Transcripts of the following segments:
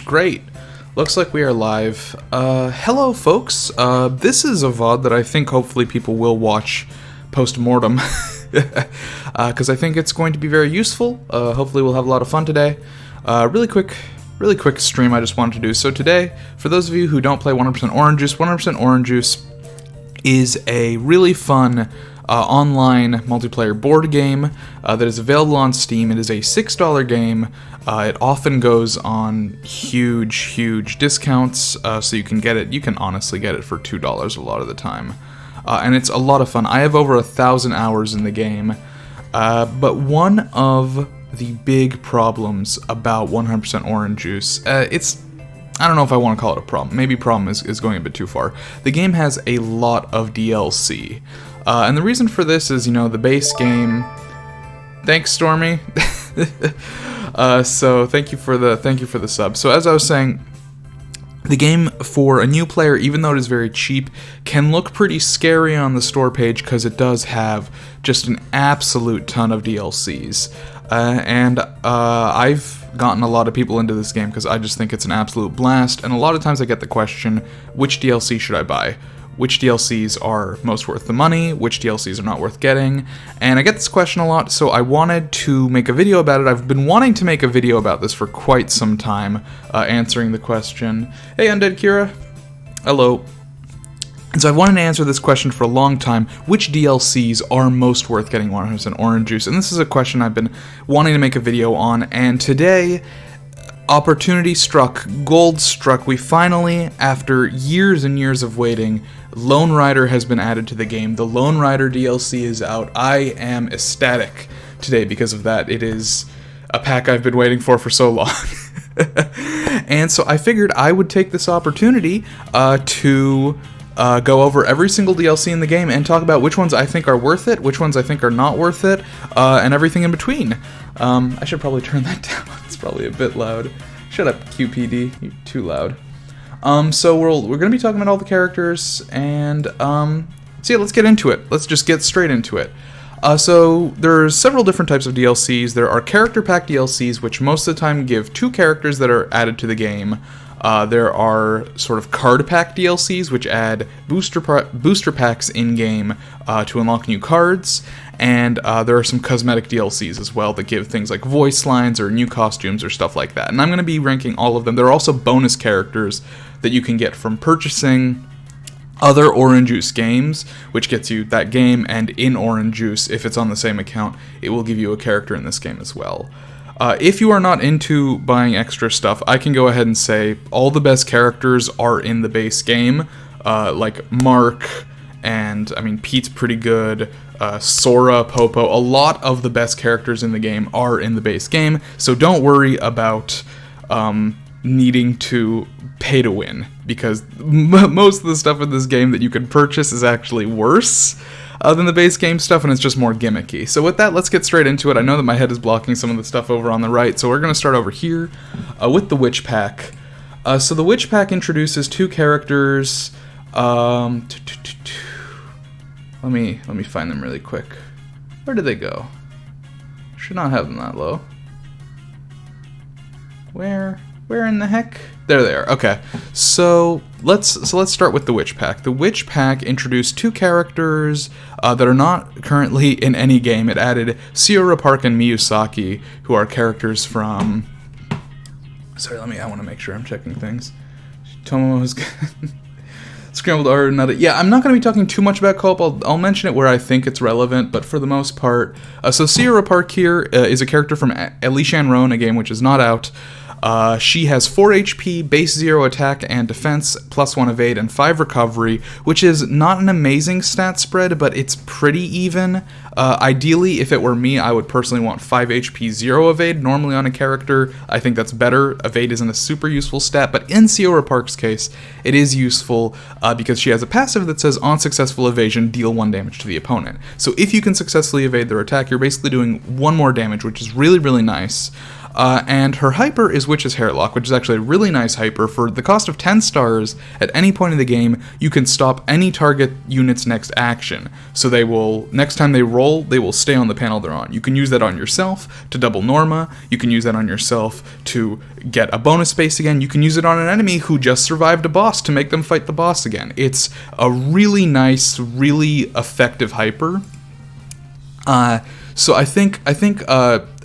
Great. Looks like we are live. Hello folks. This is a VOD that I think hopefully people will watch post-mortem. Because I think it's going to be very useful. Hopefully we'll have a lot of fun today. Really quick stream I just wanted to do. So today, for those of you who don't play 100% Orange Juice, 100% Orange Juice is a really fun online multiplayer board game that is available on Steam. It is a $6 game. It often goes on huge discounts, so you can get it. You can honestly get it for $2 a lot of the time, and it's a lot of fun. I have over 1,000 hours in the game, but one of the big problems about 100% Orange Juice, I don't know if I want to call it a problem. Maybe problem is going a bit too far. The game has a lot of DLC. And the reason for this is, the base game. Thanks, Stormy. So thank you for the sub. So as I was saying, the game for a new player, even though it is very cheap, can look pretty scary on the store page because it does have just an absolute ton of DLCs. And I've gotten a lot of people into this game because I just think it's an absolute blast. And a lot of times I get the question, which DLC should I buy? Which DLCs are most worth the money, which DLCs are not worth getting, and I get this question a lot, so I wanted to make a video about it. I've been wanting to make a video about this for quite some time, answering the question. Hey, Undead Kira. Hello. And so I wanted to answer this question for a long time, which DLCs are most worth getting 100% Orange Juice? And this is a question I've been wanting to make a video on, and today, opportunity struck, gold struck. We finally, after years and years of waiting, Lone Rider has been added to the game. The Lone Rider DLC is out. I am ecstatic today because of that. It is a pack I've been waiting for so long. And so I figured I would take this opportunity to go over every single DLC in the game and talk about which ones I think are worth it, which ones I think are not worth it, and everything in between. I should probably turn that down. It's probably a bit loud. Shut up, QPD. You're too loud. So we're going to be talking about all the characters, and so yeah, let's get into it. Let's just get straight into it. So there's several different types of DLCs. There are character pack DLCs, which most of the time give 2 characters that are added to the game. There are sort of card pack DLCs, which add booster packs in-game to unlock new cards, and there are some cosmetic DLCs as well that give things like voice lines or new costumes or stuff like that. And I'm going to be ranking all of them. There are also bonus characters that you can get from purchasing other Orange Juice games, which gets you that game, and in Orange Juice, if it's on the same account, it will give you a character in this game as well. If you are not into buying extra stuff, I can go ahead and say all the best characters are in the base game, like Mark, and, Pete's pretty good, Sora, Popo. A lot of the best characters in the game are in the base game, so don't worry about needing to pay to win, because most of the stuff in this game that you can purchase is actually worse than the base game stuff, and it's just more gimmicky. So with that, let's get straight into it. I know that my head is blocking some of the stuff over on the right, so we're going to start over here with the Witch Pack. So the Witch Pack introduces 2 characters. Let me find them really quick. Where did they go? Should not have them that low. Where in the heck? There they are. Okay, so let's start with the Witch Pack. The Witch Pack introduced 2 characters that are not currently in any game. It added Sayura, Park, and Miyusaki, who are characters from. Sorry, I want to make sure I'm checking things. Tomo's Scrambled Aru. Yeah, I'm not going to be talking too much about co-op. I'll mention it where I think it's relevant, but for the most part, so Sayura Park here is a character from Elishan Roan, a game which is not out. She has 4 HP, base 0 attack and defense, +1 evade, and 5 recovery, which is not an amazing stat spread, but it's pretty even. Ideally, if it were me, I would personally want 5 HP, 0 evade. Normally on a character, I think that's better. Evade isn't a super useful stat, but in Sayura Park's case, it is useful because she has a passive that says, on successful evasion, deal 1 damage to the opponent. So if you can successfully evade their attack, you're basically doing 1 more damage, which is really, really nice. And her hyper is Witch's Hairlock, which is actually a really nice hyper. For the cost of 10 stars, at any point in the game, you can stop any target unit's next action. So they will, next time they roll, they will stay on the panel they're on. You can use that on yourself to double Norma. You can use that on yourself to get a bonus space again. You can use it on an enemy who just survived a boss to make them fight the boss again. It's a really nice, really effective hyper. So I think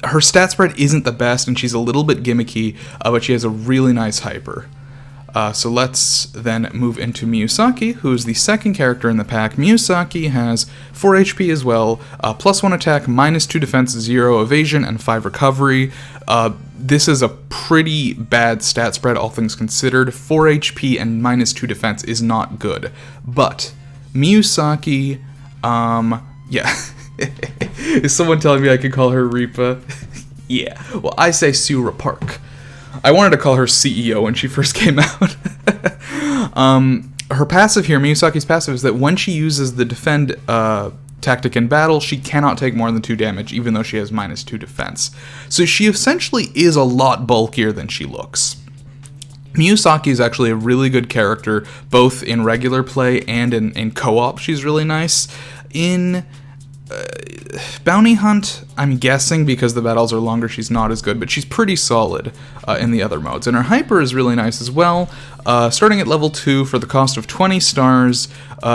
her stat spread isn't the best, and she's a little bit gimmicky, but she has a really nice hyper. So let's then move into Miyusaki, who is the second character in the pack. Miyusaki has 4 HP as well, +1 attack, -2 defense, 0 evasion, and 5 recovery. This is a pretty bad stat spread, all things considered. 4 HP and -2 defense is not good. But Miyusaki, yeah. Is someone telling me I could call her Reapa? Yeah. Well, I say Sayura Park. I wanted to call her CEO when she first came out. Her passive here, Miyazaki's passive, is that when she uses the defend tactic in battle, she cannot take more than 2 damage, even though she has -2 defense. So she essentially is a lot bulkier than she looks. Miyazaki is actually a really good character, both in regular play and in co-op. She's really nice. In Bounty Hunt, I'm guessing because the battles are longer, she's not as good, but she's pretty solid in the other modes. And her hyper is really nice as well. Starting at level 2 for the cost of 20 stars,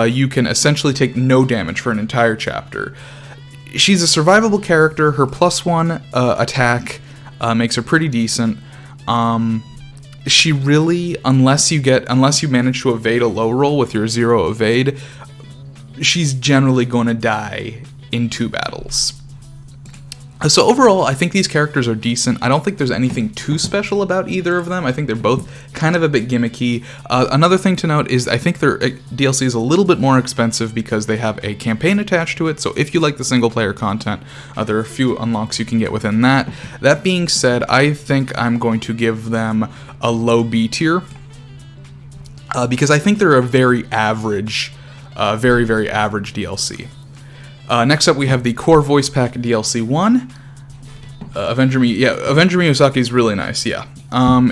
you can essentially take no damage for an entire chapter. She's a survivable character. Her +1 attack makes her pretty decent. She really, unless you manage to evade a low roll with your 0 evade, she's generally going to die in 2 battles. So overall, I think these characters are decent. I don't think there's anything too special about either of them. I think they're both kind of a bit gimmicky. Another thing to note is I think their DLC is a little bit more expensive because they have a campaign attached to it. So if you like the single player content, there are a few unlocks you can get within that. That being said, I think I'm going to give them a low B tier because I think they're a very average, very average DLC. Next up, we have the Core Voice Pack DLC 1. Avenger Miyazaki is really nice, yeah.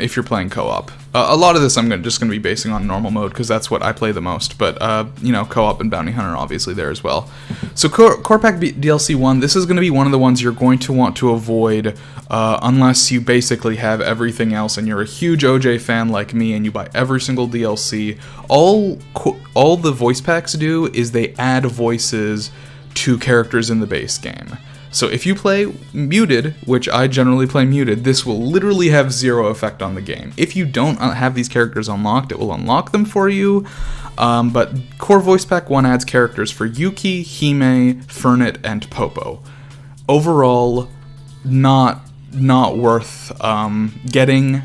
If you're playing co-op. A lot of this I'm just going to be basing on normal mode, because that's what I play the most, but, co-op and Bounty Hunter are obviously there as well. So Core Pack DLC 1, this is going to be one of the ones you're going to want to avoid, unless you basically have everything else, and you're a huge OJ fan like me, and you buy every single DLC. All the voice packs do is they add voices to characters in the base game. So if you play muted, which I generally play muted, this will literally have 0 effect on the game. If you don't have these characters unlocked, it will unlock them for you. But Core Voice Pack 1 adds characters for Yuki, Hime, Fernit, and Popo. Overall, not worth getting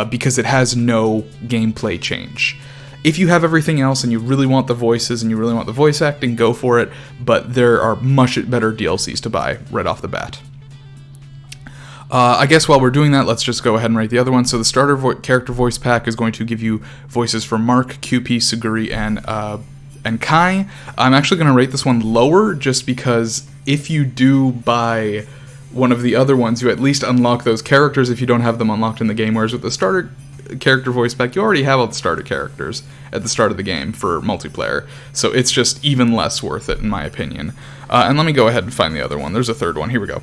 because it has no gameplay change. If you have everything else and you really want the voices and you really want the voice acting, go for it, but there are much better DLCs to buy right off the bat. I guess while we're doing that, let's just go ahead and rate the other one. So the starter character voice pack is going to give you voices for Mark, QP, Siguri, and Kai. I'm actually going to rate this one lower just because if you do buy one of the other ones, you at least unlock those characters if you don't have them unlocked in the game, whereas with the starter character voice pack, you already have all the starter characters at the start of the game for multiplayer, so it's just even less worth it in my opinion. And let me go ahead and find the other one. There's a third one. Here we go.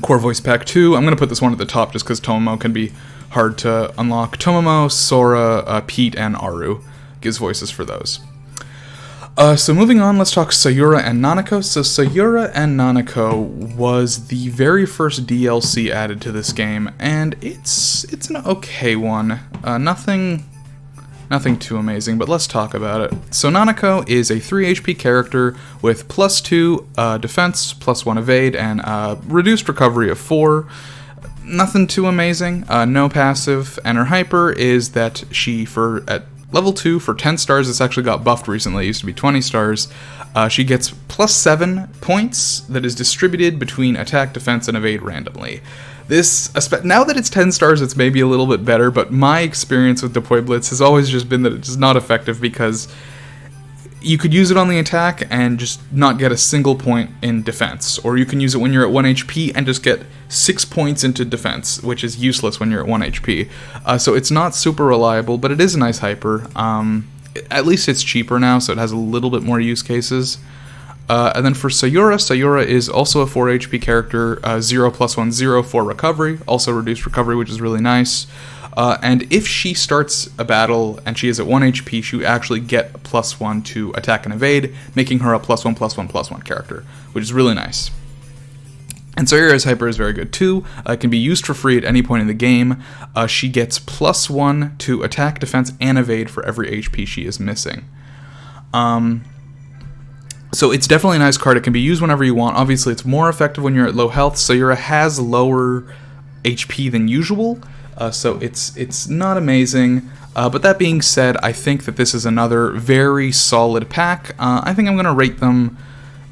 Core Voice Pack 2. I'm going to put this one at the top just because Tomomo can be hard to unlock. Tomomo, Sora, Pete, and Aru gives voices for those. So moving on, let's talk Sayura and Nanako. So Sayura and Nanako was the very first DLC added to this game, and it's an okay one. Nothing too amazing, but let's talk about it. So Nanako is a 3 HP character with +2 defense, +1 evade, and reduced recovery of 4. Nothing too amazing, no passive, and her hyper is that at level 2 for 10 stars, this actually got buffed recently, it used to be 20 stars. She gets +7 points that is distributed between attack, defense, and evade randomly. Now that it's 10 stars, it's maybe a little bit better, but my experience with Deploy Blitz has always just been that it's not effective because you could use it on the attack and just not get a single point in defense, or you can use it when you're at 1 HP and just get 6 points into defense, which is useless when you're at 1 HP. So it's not super reliable, but it is a nice hyper. At least it's cheaper now, so it has a little bit more use cases. And then for Sayura, Sayura is also a 4 HP character, 0 + 1 0 for recovery, also reduced recovery, which is really nice. And if she starts a battle and she is at 1 HP, she actually get a +1 to attack and evade, making her a +1 +1 +1 character, which is really nice. And Sayura's hyper is very good too. It can be used for free at any point in the game. She gets +1 to attack, defense, and evade for every HP she is missing. So it's definitely a nice card. It can be used whenever you want. Obviously, it's more effective when you're at low health. Sayura has lower HP than usual. So it's not amazing, but that being said, I think that this is another very solid pack. I think I'm going to rate them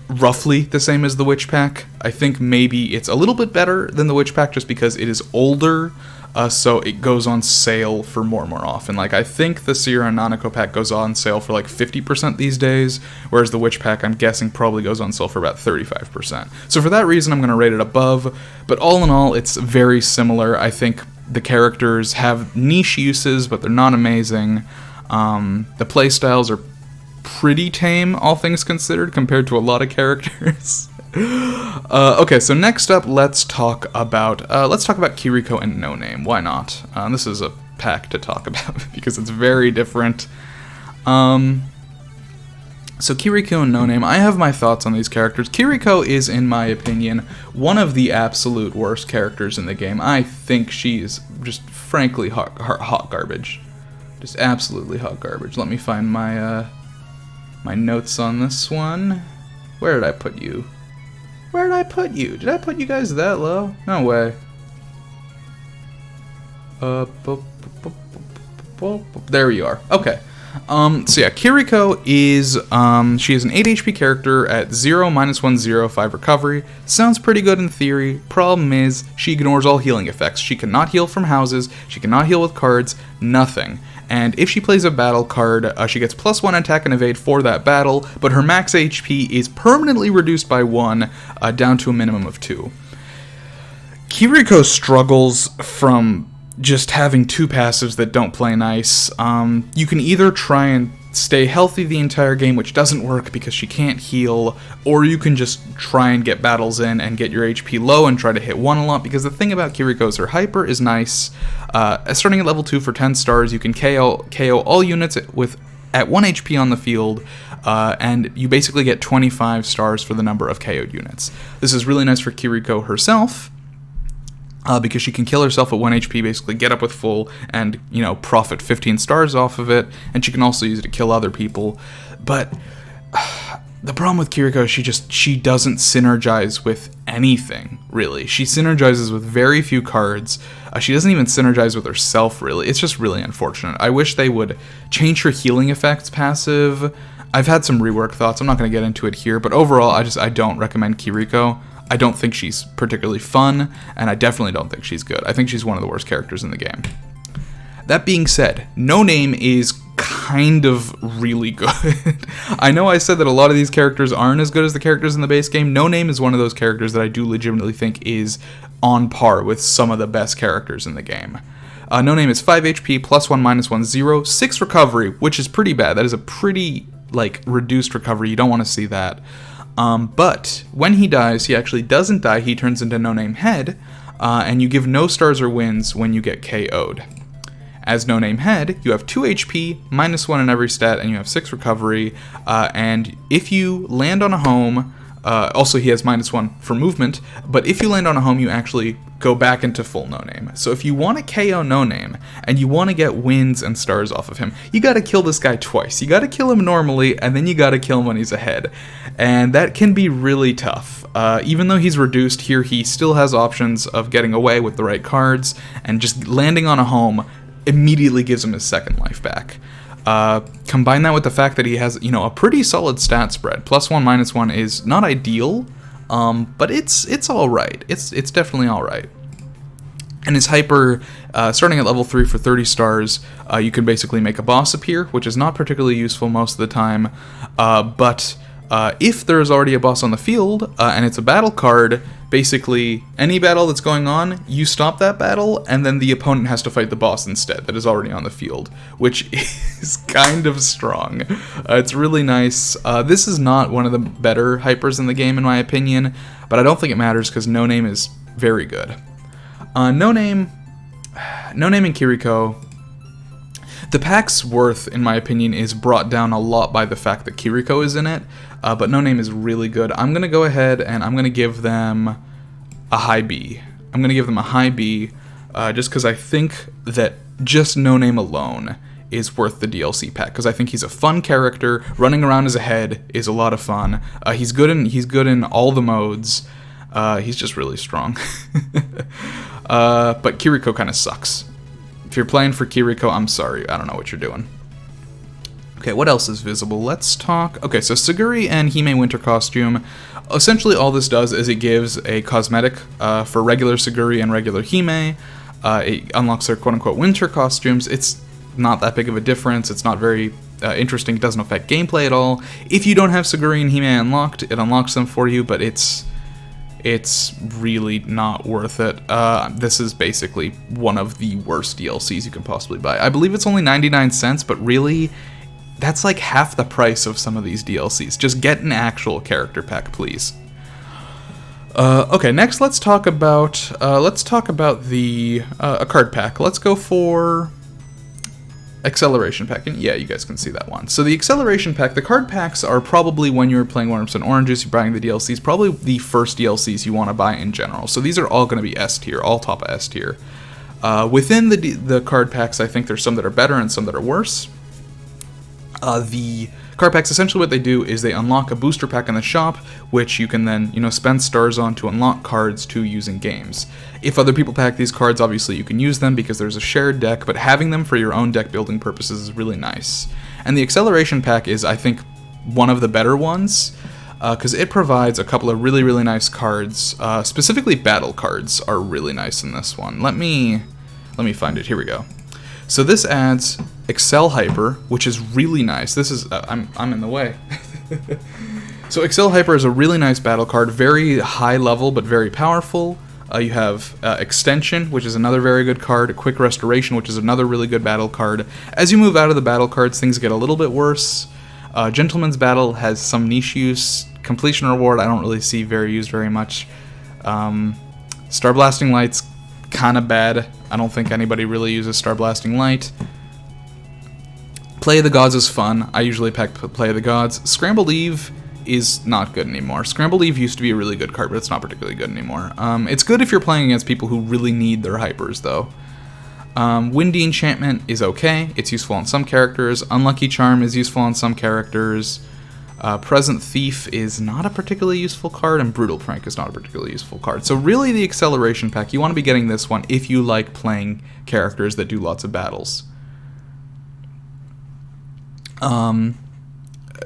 roughly the same as the Witch pack. I think maybe it's a little bit better than the Witch pack just because it is older, so it goes on sale for more and more often. Like, I think the Sayura and Nanako pack goes on sale for like 50% these days, whereas the Witch pack, I'm guessing, probably goes on sale for about 35%. So for that reason, I'm going to rate it above, but all in all, it's very similar. I think the characters have niche uses, but they're not amazing. The playstyles are pretty tame, all things considered, compared to a lot of characters. Okay, so next up, let's talk about Kiriko and No Name. Why not? This is a pack to talk about because it's very different. So Kiriko and No Name, I have my thoughts on these characters. Kiriko is, in my opinion, one of the absolute worst characters in the game. I think she is just frankly hot garbage. Just absolutely hot garbage. Let me find my my notes on this one. Where did I put you? Where did I put you? Did I put you guys that low? No way. There you are. Okay. So yeah, Kiriko is, she is an 8 HP character at 0, -1, 0, 5 recovery. Sounds pretty good in theory. Problem is, she ignores all healing effects. She cannot heal from houses, she cannot heal with cards, nothing. And if she plays a battle card, she gets +1 attack and evade for that battle, but her max HP is permanently reduced by 1, down to a minimum of 2. Kiriko struggles from just having 2 passives that don't play nice. You can either try and stay healthy the entire game, which doesn't work because she can't heal, or you can just try and get battles in and get your HP low and try to hit 1 a lot, because the thing about Kiriko is her hyper is nice. Starting at level 2 for 10 stars, you can KO all units at 1 HP on the field, and you basically get 25 stars for the number of KO'd units. This is really nice for Kiriko herself, because she can kill herself at 1 HP, basically get up with full, and, you know, profit 15 stars off of it, and she can also use it to kill other people. But the problem with Kiriko is she doesn't synergize with anything, really. She synergizes with very few cards. She doesn't even synergize with herself, really. It's just really unfortunate. I wish they would change her healing effects passive. I've had some rework thoughts. I'm not going to get into it here, but overall, I don't recommend Kiriko. I don't think she's particularly fun, and I definitely don't think she's good. I think she's one of the worst characters in the game. That being said, No Name is kind of really good. I know I said that a lot of these characters aren't as good as the characters in the base game. No Name is one of those characters that I do legitimately think is on par with some of the best characters in the game. No Name is 5 HP, +1, -1, 0, 6 recovery, which is pretty bad. That is a pretty, reduced recovery. You don't want to see that. But when he dies, he actually doesn't die. He turns into No Name Head, and you give no stars or wins when you get KO'd. As No Name Head, you have 2 HP, -1 in every stat, and you have 6 recovery. And if you land on a home, also he has -1 for movement, but if you land on a home, you actually go back into full No Name. So if you want to KO No Name, and you want to get wins and stars off of him, you gotta kill this guy twice. You gotta kill him normally, and then you gotta kill him when he's ahead. And that can be really tough. Even though he's reduced here, he still has options of getting away with the right cards, and just landing on a home immediately gives him his second life back. Combine that with the fact that he has, a pretty solid stat spread. +1, -1 is not ideal, but it's all right. It's definitely all right. And his hyper, starting at level 3 for 30 stars, you can basically make a boss appear, which is not particularly useful most of the time. But if there's already a boss on the field, and it's a battle card, basically any battle that's going on, you stop that battle, and then the opponent has to fight the boss instead that is already on the field, which is kind of strong. It's really nice. This is not one of the better hypers in the game, in my opinion, but I don't think it matters because No Name is very good. No Name and Kiriko, the pack's worth, in my opinion, is brought down a lot by the fact that Kiriko is in it, but No Name is really good. I'm going to go ahead and I'm going to give them a high B. I'm going to give them a high B, just because I think that just No Name alone is worth the DLC pack, because I think he's a fun character. Running around as a head is a lot of fun. He's good in all the modes. He's just really strong. But Kiriko kind of sucks. If you're playing for Kiriko, I'm sorry. I don't know what you're doing. Okay, what else is visible? Let's talk... Okay, so Siguri and Hime Winter Costume. Essentially, all this does is it gives a cosmetic for regular Siguri and regular Hime. It unlocks their quote-unquote winter costumes. It's not that big of a difference. It's not very interesting. It doesn't affect gameplay at all. If you don't have Siguri and Hime unlocked, it unlocks them for you, but it's really not worth it. This is basically one of the worst DLCs you can possibly buy. I believe it's only 99 cents, but really, that's like half the price of some of these DLCs. Just get an actual character pack, please. Okay, next let's talk about the a card pack. Let's go for Acceleration Pack, and yeah, you guys can see that one. So the Acceleration Pack, the card packs are probably, when you're playing 100% Oranges, you're buying the DLCs, probably the first DLCs you want to buy in general. So these are all going to be S tier, all top of S tier. Within the card packs, I think there's some that are better and some that are worse. The card packs, essentially what they do is they unlock a booster pack in the shop, which you can then, spend stars on to unlock cards to use in games. If other people pack these cards, obviously you can use them because there's a shared deck, but having them for your own deck building purposes is really nice. And the Acceleration Pack is, I think, one of the better ones, because it provides a couple of really, really nice cards. Specifically, battle cards are really nice in this one. Let me find it. Here we go. So this adds Excel Hyper, which is really nice. This is I'm in the way. So Excel Hyper is a really nice battle card, very high level but very powerful. You have Extension, which is another very good card. Quick Restoration, which is another really good battle card. As you move out of the battle cards, things get a little bit worse. Gentleman's Battle has some niche use. Completion Reward, I don't really see used very much. Star Blasting Light's kind of bad. I don't think anybody really uses Star Blasting Light. Play of the Gods is fun. I usually pack Play of the Gods. Scrambled Eve is not good anymore. Scrambled Eve used to be a really good card, but it's not particularly good anymore. It's good if you're playing against people who really need their hypers, though. Windy Enchantment is okay. It's useful on some characters. Unlucky Charm is useful on some characters. Present Thief is not a particularly useful card, and Brutal Prank is not a particularly useful card. So really, the Acceleration Pack, you want to be getting this one if you like playing characters that do lots of battles.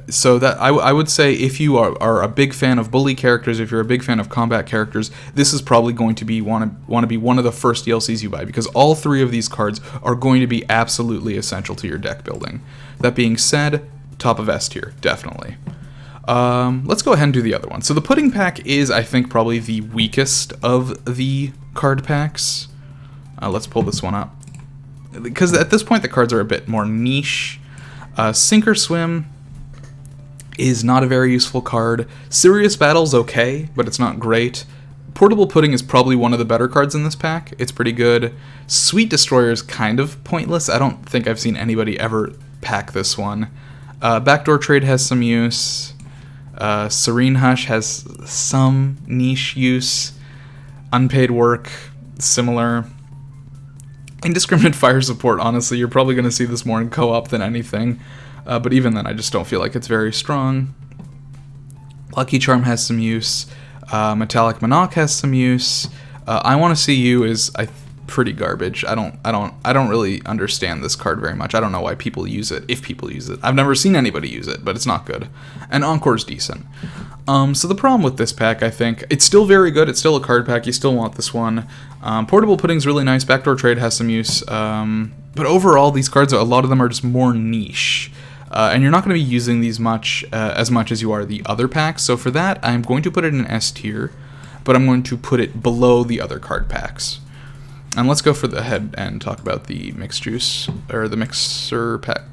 So that I would say if you are a big fan of bully characters, if you're a big fan of combat characters, this is probably going to be want to be one of the first DLCs you buy, because all three of these cards are going to be absolutely essential to your deck building. That being said, top of S tier, definitely. Let's go ahead and do the other one. So the Pudding Pack is, I think, probably the weakest of the card packs. Let's pull this one up, because at this point the cards are a bit more niche. Sink or Swim is not a very useful card. Serious Battle's okay, but it's not great. Portable Pudding is probably one of the better cards in this pack. It's pretty good. Sweet Destroyer is kind of pointless. I don't think I've seen anybody ever pack this one. Backdoor Trade has some use. Serene Hush has some niche use. Unpaid Work, similar. Indiscriminate Fire Support, honestly, you're probably going to see this more in co-op than anything. But even then, I just don't feel like it's very strong. Lucky Charm has some use. Metallic Monarch has some use. I Want to See You is pretty garbage. I don't really understand this card very much. I don't know why people use it, if people use it. I've never seen anybody use it, but it's not good. And Encore's decent. So the problem with this pack, I think, it's still very good. It's still a card pack. You still want this one. Portable Pudding's really nice. Backdoor Trade has some use. But overall, these cards, a lot of them are just more niche. And you're not going to be using these as much as you are the other packs. So for that, I'm going to put it in S tier, but I'm going to put it below the other card packs. And let's go for the head and talk about the Mixed Juice, or the Mixer pack,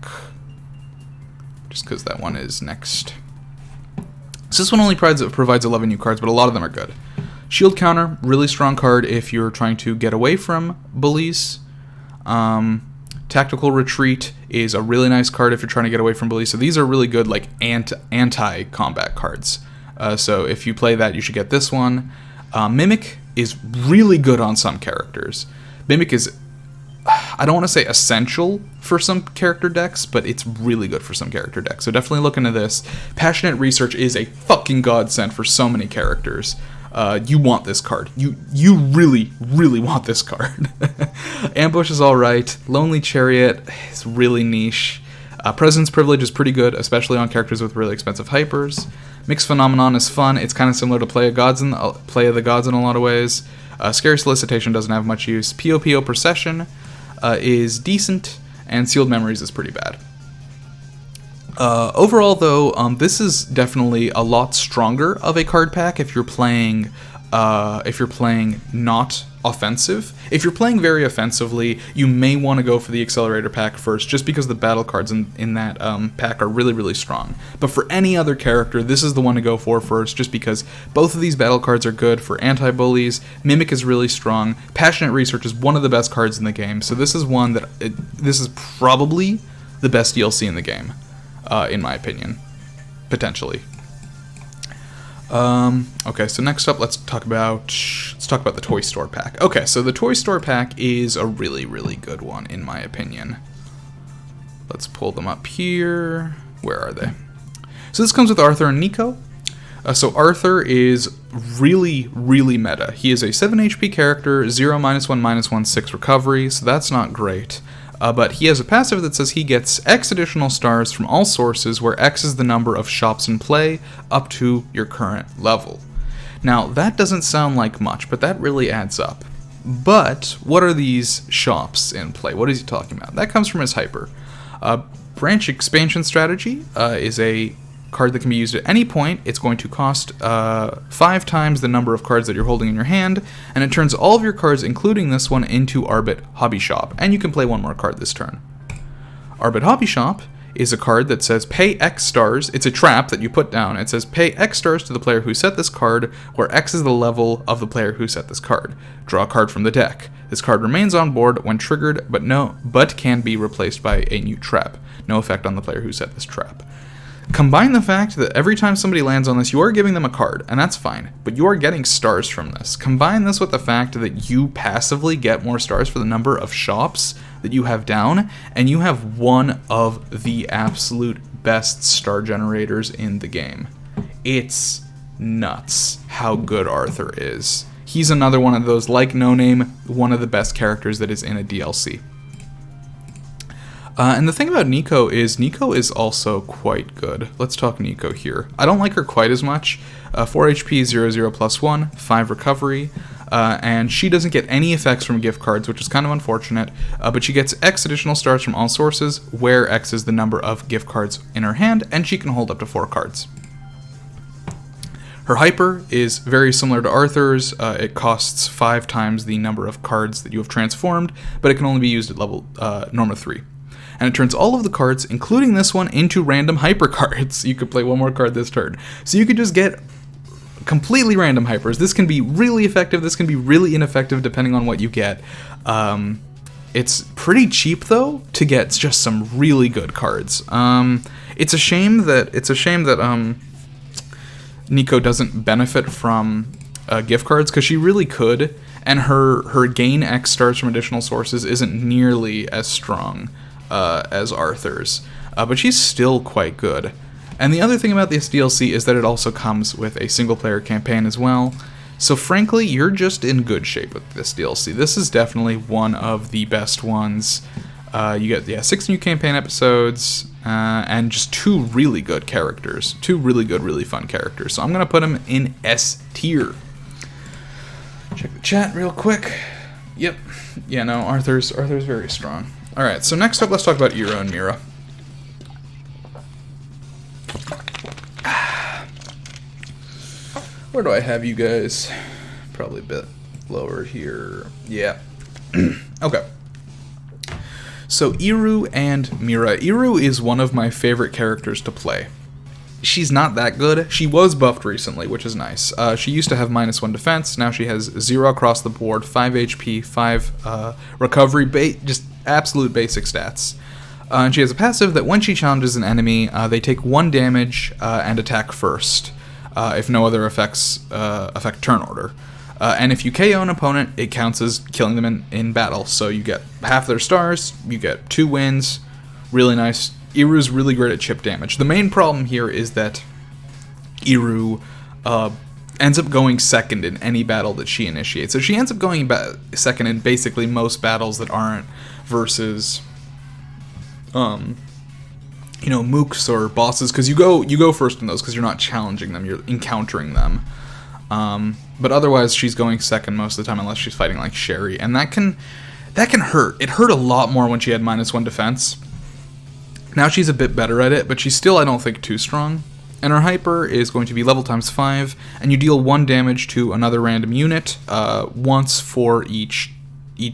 just because that one is next. So this one only provides 11 new cards, but a lot of them are good. Shield Counter, really strong card if you're trying to get away from bullies. Tactical Retreat is a really nice card if you're trying to get away from bullies. So these are really good, like, anti-combat cards. So if you play that, you should get this one. Mimic is really good on some characters. Mimic is, I don't want to say essential for some character decks, but it's really good for some character decks. So definitely look into this. Passionate Research is a fucking godsend for so many characters. You want this card. You really, really want this card. Ambush is alright. Lonely Chariot is really niche. President's Privilege is pretty good, especially on characters with really expensive hypers. Mixed Phenomenon is fun. It's kind of similar to Play of the Gods in a lot of ways. Scary Solicitation doesn't have much use. POPO Procession is decent, and Sealed Memories is pretty bad. Overall, though, this is definitely a lot stronger of a card pack if you're playing not offensive. If you're playing very offensively, you may want to go for the Accelerator pack first, just because the battle cards in that pack are really, really strong. But for any other character, this is the one to go for first, just because both of these battle cards are good for anti-bullies. Mimic is really strong. Passionate Research is one of the best cards in the game, so this is one that this is probably the best DLC in the game. In my opinion, potentially. Okay, so next up, let's talk about the Toy Store pack. Okay, so the Toy Store pack is a really, really good one in my opinion. Let's pull them up here. Where are they? So this comes with Arthur and Nico. So Arthur is really, really meta. He is a 7 HP character, 0, -1, -1, 6 recovery, so that's not great. But he has a passive that says he gets X additional stars from all sources, where X is the number of shops in play up to your current level. Now, that doesn't sound like much, but that really adds up. But what are these shops in play? What is he talking about? That comes from his hyper. Branch Expansion Strategy is a card that can be used at any point. It's going to cost 5 times the number of cards that you're holding in your hand, and it turns all of your cards, including this one, into Arbit Hobby Shop, and you can play one more card this turn. Arbit Hobby Shop is a card that says pay X stars. It's a trap that you put down. It says pay X stars to the player who set this card, where X is the level of the player who set this card. Draw a card from the deck. This card remains on board when triggered, but can be replaced by a new trap. No effect on the player who set this trap. Combine the fact that every time somebody lands on this, you are giving them a card, and that's fine, but you are getting stars from this. Combine this with the fact that you passively get more stars for the number of shops that you have down, and you have one of the absolute best star generators in the game. It's nuts how good Arthur is. He's another one of those, like No Name, one of the best characters that is in a DLC. And the thing about Nico is also quite good. Let's talk Nico here. I don't like her quite as much. 4 HP, 0, 0, +1, 5 recovery, and she doesn't get any effects from gift cards, which is kind of unfortunate, but she gets X additional stars from all sources, where X is the number of gift cards in her hand, and she can hold up to 4 cards. Her hyper is very similar to Arthur's. It costs 5 times the number of cards that you have transformed, but it can only be used at level Norma 3. And it turns all of the cards, including this one, into random hyper cards. You could play one more card this turn. So you could just get completely random hypers. This can be really effective, this can be really ineffective depending on what you get. It's pretty cheap though to get just some really good cards. It's a shame that Nico doesn't benefit from gift cards, because she really could, and her gain X stars from additional sources isn't nearly as strong as Arthur's, but she's still quite good. And the other thing about this DLC is that it also comes with a single-player campaign as well. So frankly, you're just in good shape with this DLC. This is definitely one of the best ones. You get 6 new campaign episodes, and just 2 really good characters. 2 really good, really fun characters. So I'm going to put them in S tier. Check the chat real quick. Yep. Yeah, no, Arthur's very strong. Alright, so next up, let's talk about Iroh and Mira. Where do I have you guys? Probably a bit lower here. Yeah. Okay. So Iroh and Mira. Iroh is one of my favorite characters to play. She's not that good. She was buffed recently, which is nice. She used to have -1 defense. Now she has 0 across the board, 5 HP, 5 recovery, just absolute basic stats. And she has a passive that when she challenges an enemy, they take 1 damage and attack first, if no other effects affect turn order. And if you KO an opponent, it counts as killing them in battle. So you get half their stars, you get 2 wins. Really nice. Iroh's really great at chip damage. The main problem here is that Iroh ends up going second in any battle that she initiates. So she ends up going second in basically most battles that aren't versus, mooks or bosses, because you go first in those because you're not challenging them, you're encountering them. But otherwise, she's going second most of the time unless she's fighting like Sherry, and that can hurt. It hurt a lot more when she had -1 defense. Now she's a bit better at it, but she's still, I don't think, too strong. And her hyper is going to be level times 5, and you deal 1 damage to another random unit once for each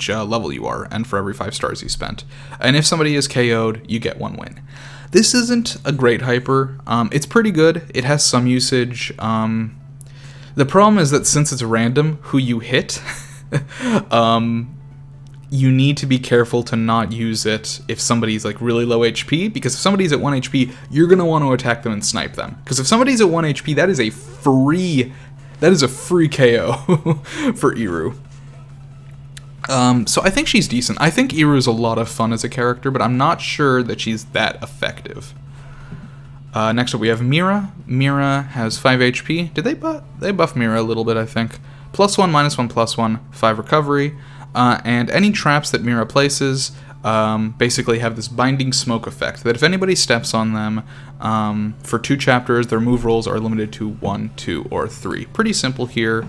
level you are, and for every 5 stars you spent. And if somebody is KO'd, you get 1 win. This isn't a great hyper. It's pretty good. It has some usage. The problem is that since it's random who you hit, you need to be careful to not use it if somebody's like really low HP, because if somebody's at 1 HP, you're going to want to attack them and snipe them. Because if somebody's at 1 HP, that is a free KO for Iroh. So I think she's decent. I think Iroh's a lot of fun as a character, but I'm not sure that she's that effective. Next up we have Mira. Mira has 5 HP. Did they buff Mira a little bit, I think. +1, -1, +1, 5 recovery. And any traps that Mira places basically have this binding smoke effect, that if anybody steps on them for 2 chapters, their move rolls are limited to 1, 2, or 3. Pretty simple here.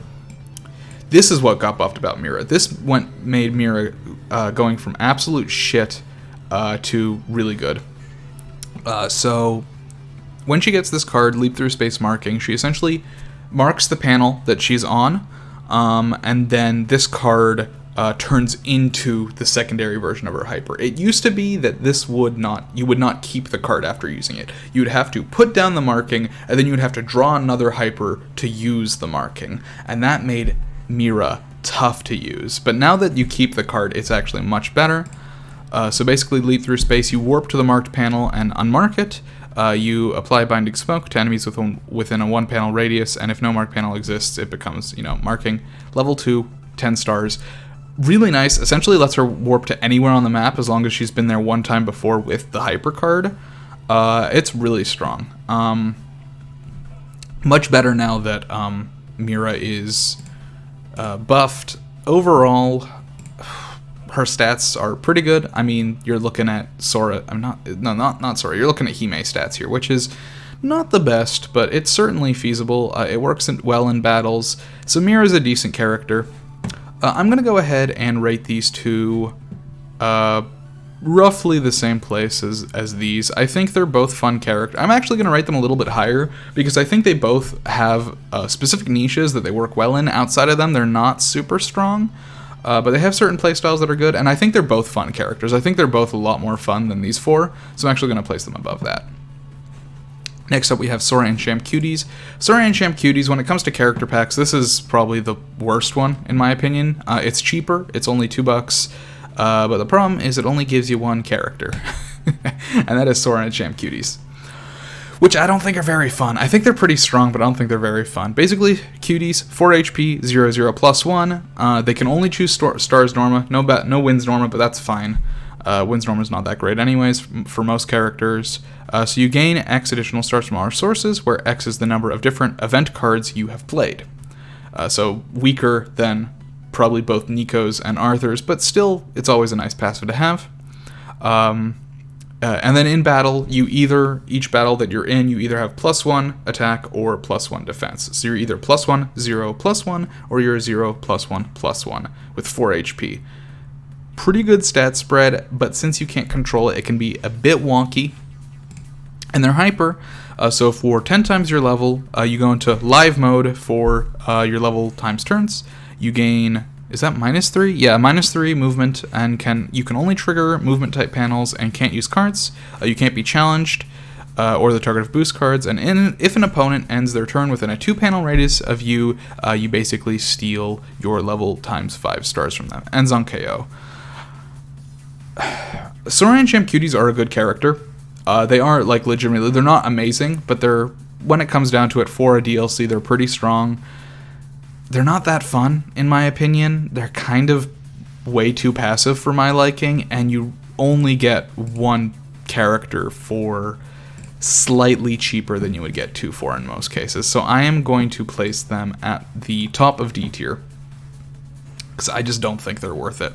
This is what got buffed about Mira. This made Mira going from absolute shit to really good. So when she gets this card, Leap Through Space Marking, she essentially marks the panel that she's on, and then this card turns into the secondary version of her hyper. It used to be that you would not keep the card after using it. You would have to put down the marking, and then you would have to draw another hyper to use the marking, and that made Mira tough to use. But now that you keep the card, it's actually much better. So basically, Leap Through Space, you warp to the marked panel and unmark it. You apply Binding Smoke to enemies within a 1 panel radius, and if no marked panel exists, it becomes, marking. Level 2, 10 stars. Really nice. Essentially lets her warp to anywhere on the map as long as she's been there 1 time before with the hyper card. It's really strong. Much better now that Mira is buffed. Overall, her stats are pretty good. I mean, you're looking at Sora. Not Sora. You're looking at Hime stats here, which is not the best, but it's certainly feasible. It works well in battles. So Mira's a decent character. I'm going to go ahead and rate these 2 roughly the same place as these. I think they're both fun characters. I'm actually going to rate them a little bit higher because I think they both have specific niches that they work well in. Outside of them, they're not super strong, but they have certain playstyles that are good, and I think they're both fun characters. I think they're both a lot more fun than these 4, so I'm actually going to place them above that. Next up, we have Sora and Sham Cuties. Sora and Sham Cuties, when it comes to character packs, this is probably the worst one, in my opinion. It's cheaper. It's only $2. But the problem is it only gives you 1 character. And that is Sora and Sham Cuties, which I don't think are very fun. I think they're pretty strong, but I don't think they're very fun. Basically, Cuties, 4 HP, 0, 0, +1. They can only choose Stars Norma. No Wins Norma, but that's fine. Wins Norma is not that great anyways for most characters. So you gain X additional stars from our sources, where X is the number of different event cards you have played. So weaker than probably both Nico's and Arthur's, but still, it's always a nice passive to have. And then in battle, each battle that you're in, you either have +1 attack or +1 defense. So you're either +1, 0, +1, or you're 0, +1, +1 with 4 HP. Pretty good stat spread, but since you can't control it, it can be a bit wonky. And they're hyper, so for 10 times your level, you go into live mode for your level times turns. You gain... Is that -3? Yeah, -3 movement, and you can only trigger movement type panels and can't use cards. You can't be challenged or the target of boost cards. And if an opponent ends their turn within a 2-panel radius of you, you basically steal your level times 5 stars from them. Ends on KO. Sora and Sham Cuties are a good character. They are like legitimately. They're not amazing, but when it comes down to it, for a DLC, they're pretty strong. They're not that fun, in my opinion. They're kind of way too passive for my liking, and you only get one character for slightly cheaper than you would get 2 for in most cases. So I am going to place them at the top of D tier, because I just don't think they're worth it.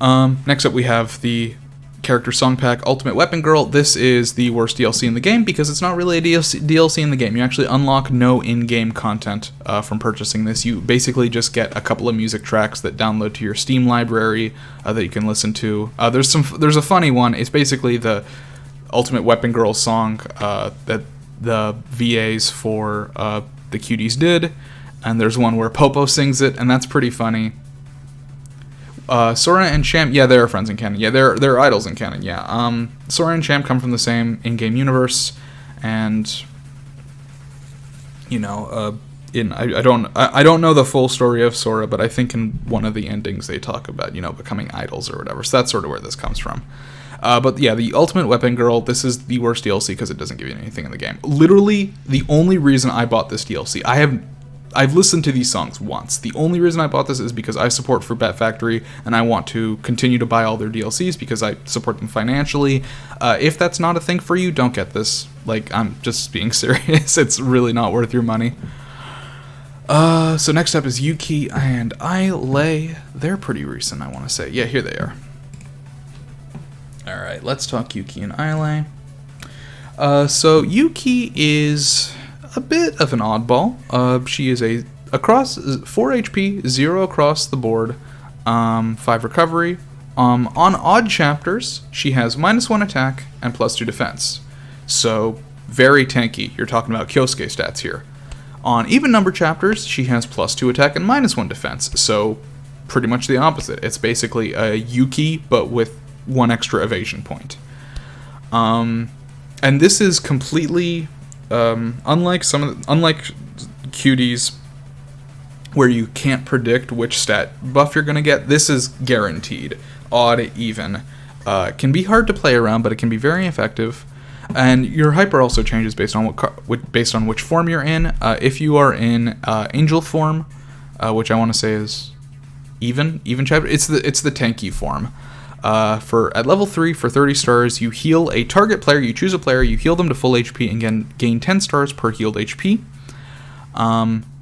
Next up we have the Character Song Pack Ultimate Weapon Girl. This is the worst DLC in the game because it's not really a DLC in the game. You actually unlock no in-game content from purchasing this. You basically just get a couple of music tracks that download to your Steam library that you can listen to. There's a funny one. It's basically the Ultimate Weapon Girl song that the VAs for the Cuties did, and there's one where Popo sings it, and that's pretty funny. Sora and Sham, yeah, they're friends in canon. Yeah, they're idols in canon. Yeah. Sora and Sham come from the same in-game universe, and you know, I don't know the full story of Sora, but I think in one of the endings they talk about, you know, becoming idols or whatever. So that's sort of where this comes from. But yeah, the Ultimate Weapon Girl, this is the worst DLC because it doesn't give you anything in the game. Literally, the only reason I bought this DLC, I've listened to these songs once. The only reason I bought this is because I support Fruit Bat Factory, and I want to continue to buy all their DLCs because I support them financially. If that's not a thing for you, don't get this. Like, I'm just being serious. It's really not worth your money. So next up is Yuki and Ilay. They're pretty recent, I want to say. Yeah, here they are. Alright, let's talk Yuki and Ilay. So Yuki is a bit of an oddball. She is across 4 HP, 0 across the board, 5 recovery. On odd chapters, she has -1 attack and +2 defense. So very tanky. You're talking about Kyosuke stats here. On even number chapters, she has +2 attack and -1 defense. So pretty much the opposite. It's basically a Yuki, but with 1 extra evasion point. And this is completely unlike Cuties, where you can't predict which stat buff you're gonna get. This is guaranteed. Odd, even. Can be hard to play around, but it can be very effective. And your hyper also changes based on which form you're in. If you are in Angel form, which I want to say is even chapter, it's the tanky form. At level 3 for 30 stars, you heal a target player. You choose a player, you heal them to full HP, and gain 10 stars per healed HP.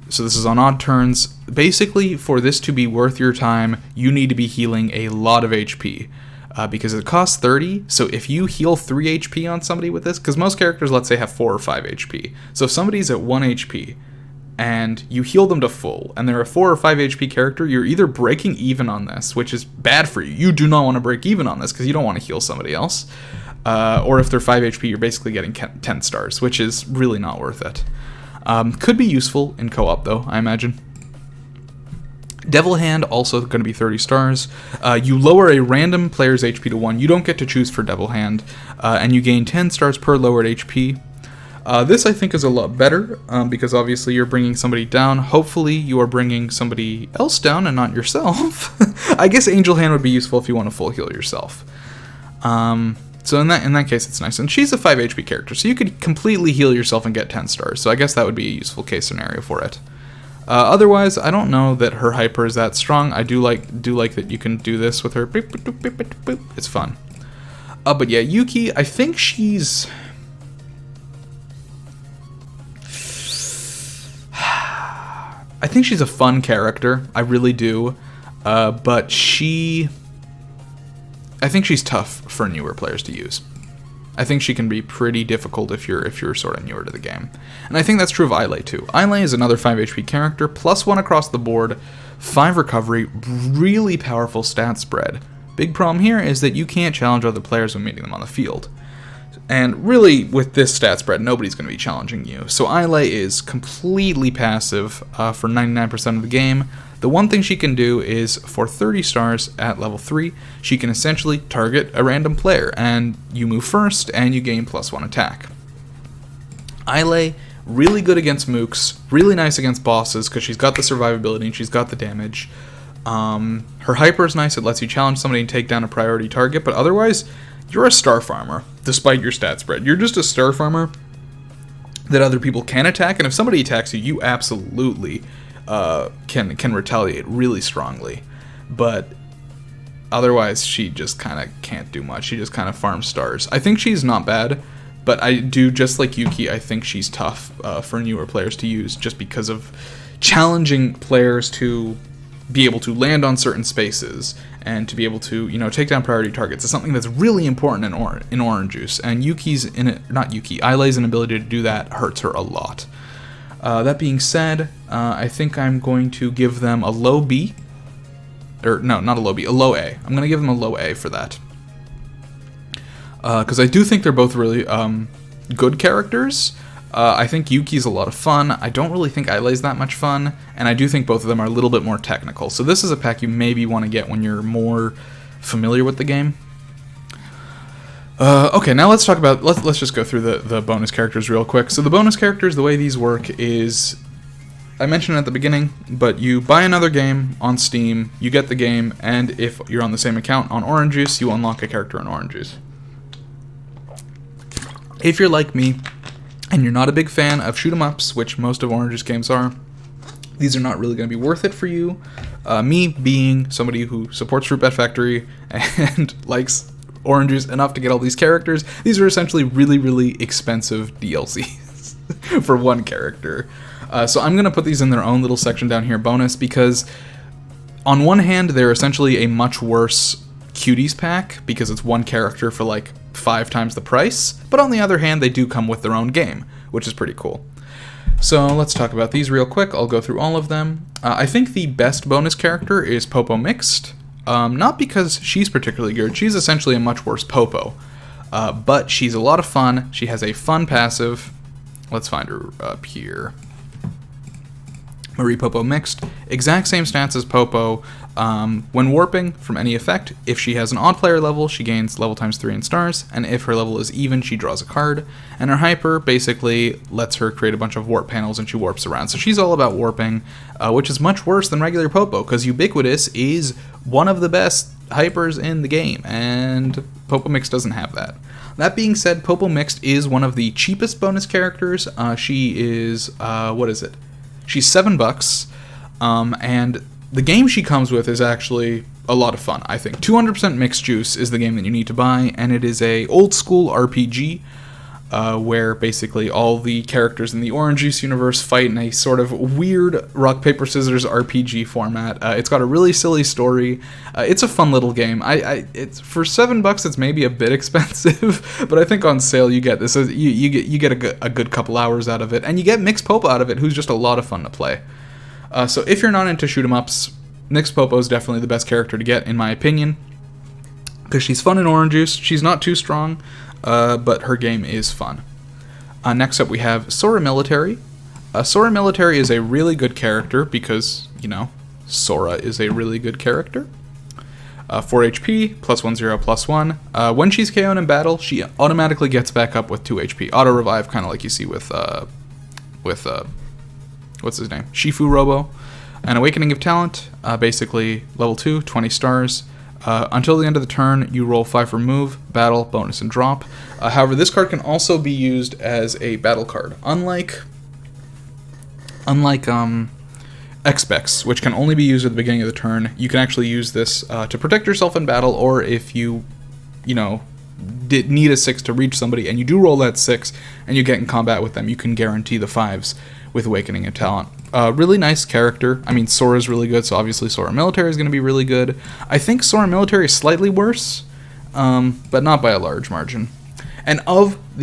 So this is on odd turns. Basically, for this to be worth your time, you need to be healing a lot of HP. Because it costs 30, so if you heal 3 HP on somebody with this, because most characters, let's say, have 4 or 5 HP. So if somebody's at 1 HP, and you heal them to full, and they're a 4 or 5 HP character, you're either breaking even on this, which is bad for you. You do not want to break even on this, because you don't want to heal somebody else. Or if they're 5 HP, you're basically getting 10 stars, which is really not worth it. Could be useful in co-op, though, I imagine. Devil Hand, also going to be 30 stars. You lower a random player's HP to 1. You don't get to choose for Devil Hand. And you gain 10 stars per lowered HP. This, I think, is a lot better, because obviously you're bringing somebody down. Hopefully you are bringing somebody else down and not yourself. I guess Angel Hand would be useful if you want to full heal yourself. So in that case, it's nice. And she's a 5 HP character, so you could completely heal yourself and get 10 stars. So I guess that would be a useful case scenario for it. Otherwise, I don't know that her hyper is that strong. I do like that you can do this with her. It's fun. But yeah, Yuki, I think she's... I think she's a fun character. I really do. But I think she's tough for newer players to use. I think she can be pretty difficult if you're sort of newer to the game. And I think that's true of Ilay too. Ilay is another 5 HP character, +1 across the board, 5 recovery, really powerful stat spread. Big problem here is that you can't challenge other players when meeting them on the field. And really, with this stat spread, nobody's going to be challenging you. So Ilay is completely passive for 99% of the game. The one thing she can do is, for 30 stars at level 3, she can essentially target a random player, and you move first, and you gain +1 attack. Ilay, really good against mooks, really nice against bosses, because she's got the survivability and she's got the damage. Her hyper is nice, it lets you challenge somebody and take down a priority target, but otherwise, you're a star farmer, despite your stat spread. You're just a star farmer that other people can attack, and if somebody attacks you, you absolutely can retaliate really strongly. But otherwise, she just kind of can't do much. She just kind of farms stars. I think she's not bad, but I do, just like Yuki, I think she's tough for newer players to use, just because of challenging players to be able to land on certain spaces and to be able to, take down priority targets is something that's really important in Orange Juice. And Ilay's inability to do that hurts her a lot. That being said, I think I'm going to give them a low B. Or, no, not a low B, a low A. I'm going to give them a low A for that. Because I do think they're both really good characters. I think Yuki's a lot of fun. I don't really think Ilay's that much fun. And I do think both of them are a little bit more technical. So this is a pack you maybe want to get when you're more familiar with the game. Okay, now let's talk about, let's just go through the bonus characters real quick. So the bonus characters, the way these work is, I mentioned it at the beginning, but you buy another game on Steam, you get the game, and if you're on the same account on Orange Juice, you unlock a character in Orange Juice. If you're like me, and you're not a big fan of shoot-'em-ups, which most of Orange Juice games are, these are not really going to be worth it for you. Me being somebody who supports Fruit Bat Factory and likes Orange Juice enough to get all these characters, these are essentially really, really expensive DLCs for one character. So I'm going to put these in their own little section down here, bonus, because on one hand, they're essentially a much worse Cuties pack, because it's one character for like 5 times the price, but on the other hand, they do come with their own game, which is pretty cool. So let's talk about these real quick. I'll go through all of them. I think the best bonus character is Popo Mixed. Not because she's particularly good, she's essentially a much worse Popo. But she's a lot of fun, she has a fun passive. Let's find her up here. Marie Popo Mixed, exact same stats as Popo. When warping from any effect, if she has an odd player level, she gains level times 3 in stars, and if her level is even, she draws a card. And her hyper basically lets her create a bunch of warp panels and she warps around. So she's all about warping, which is much worse than regular Popo, because Ubiquitous is one of the best hypers in the game, and Popo Mixed doesn't have that. That being said, Popo Mixed is one of the cheapest bonus characters. She is, what is it? She's $7, and the game she comes with is actually a lot of fun, I think. 200% Mixed Juice is the game that you need to buy, and it is a old school RPG where basically all the characters in the Orange Juice universe fight in a sort of weird rock, paper, scissors RPG format. It's got a really silly story. It's a fun little game. It's for $7, it's maybe a bit expensive, but I think on sale you get this. You get a good couple hours out of it, and you get Mixed Popo out of it, who's just a lot of fun to play. So if you're not into shoot-'em-ups, Mixed Popo is definitely the best character to get, in my opinion, because she's fun in Orange Juice. She's not too strong, but her game is fun. Next up we have Sora Military. Sora Military is a really good character because, Sora is a really good character. 4 HP, +1/0, +1. When she's KO'd in battle, she automatically gets back up with 2 HP. Auto revive, kind of like you see with what's his name? Shifu Robo. An Awakening of Talent, basically level 2, 20 stars. Until the end of the turn, you roll 5 for move, battle, bonus, and drop. However, this card can also be used as a battle card. Unlike X-Specs, which can only be used at the beginning of the turn, you can actually use this to protect yourself in battle, or if you need a 6 to reach somebody, and you do roll that 6, and you get in combat with them, you can guarantee the 5s with Awakening of Talent. Really nice character. I mean, Sora's really good, so obviously Sora Military is going to be really good. I think Sora Military is slightly worse, but not by a large margin. And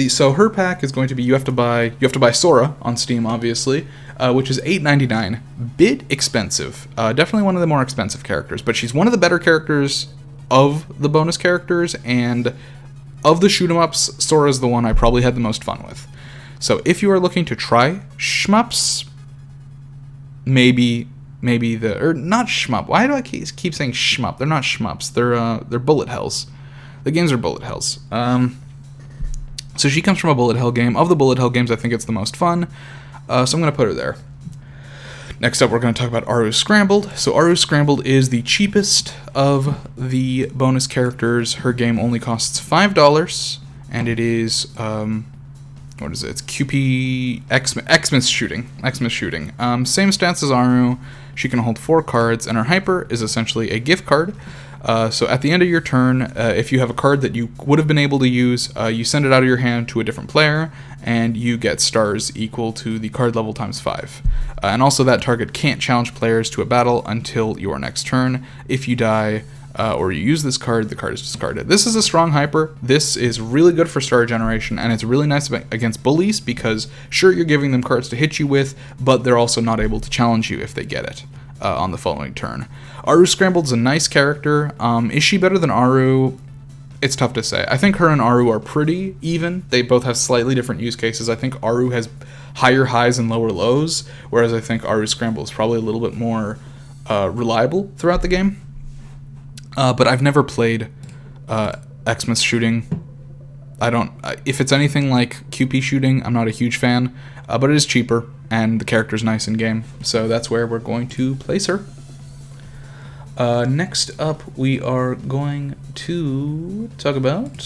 so her pack is going to be you have to buy Sora on Steam, obviously, which is $8.99. Bit expensive. Definitely one of the more expensive characters, but she's one of the better characters of the bonus characters, and of the shoot 'em ups, Sora's the one I probably had the most fun with. So if you are looking to try shmups, maybe not shmup. Why do I keep saying shmup? They're not shmups. They're bullet hells. The games are bullet hells. So she comes from a bullet hell game. Of the bullet hell games, I think it's the most fun. So I'm going to put her there. Next up, we're going to talk about Aru Scrambled. So Aru Scrambled is the cheapest of the bonus characters. Her game only costs $5, and it is what is it? It's QP Xmas shooting. Same stats as Aru. She can hold 4 cards, and her hyper is essentially a gift card. So at the end of your turn, if you have a card that you would have been able to use, you send it out of your hand to a different player, and you get stars equal to the card level times 5. And also that target can't challenge players to a battle until your next turn. If you die, or you use this card, the card is discarded. This is a strong hyper. This is really good for star generation, and it's really nice against bullies because, sure, you're giving them cards to hit you with, but they're also not able to challenge you if they get it on the following turn. Aru Scrambled's a nice character. Is she better than Aru? It's tough to say. I think her and Aru are pretty even. They both have slightly different use cases. I think Aru has higher highs and lower lows, whereas I think Aru Scramble is probably a little bit more reliable throughout the game. But I've never played Xmas shooting. If it's anything like QP shooting, I'm not a huge fan, but it is cheaper, and the character's nice in game, so that's where we're going to place her. Next up, we are going to talk about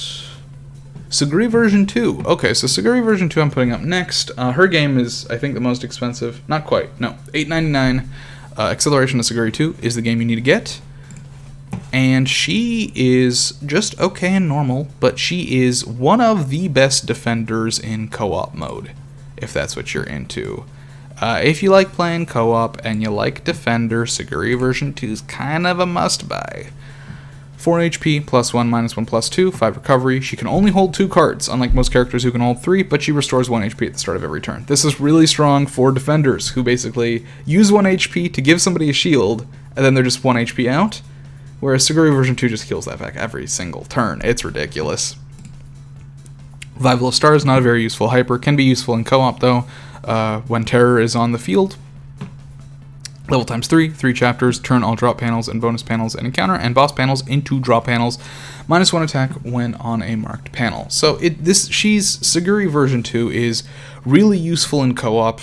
Siguri version 2. Okay, so Siguri version 2 I'm putting up next. Her game is, I think, the most expensive. Not quite, no, $8.99. Acceleration of Siguri 2 is the game you need to get. And she is just okay and normal, but she is one of the best defenders in co-op mode, if that's what you're into. If you like playing co-op and you like Defender, Siguri version 2 is kind of a must-buy. 4 HP, +1, -1, +2, 5 recovery. She can only hold 2 cards, unlike most characters who can hold 3, but she restores 1 HP at the start of every turn. This is really strong for defenders, who basically use 1 HP to give somebody a shield, and then they're just 1 HP out, whereas Siguri version 2 just kills that back every single turn. It's ridiculous. Vival of Stars, not a very useful hyper, can be useful in co-op though, when Terror is on the field. Level times 3, 3 chapters, turn all drop panels and bonus panels and encounter and boss panels into drop panels, -1 attack when on a marked panel. So Siguri version 2 is really useful in co-op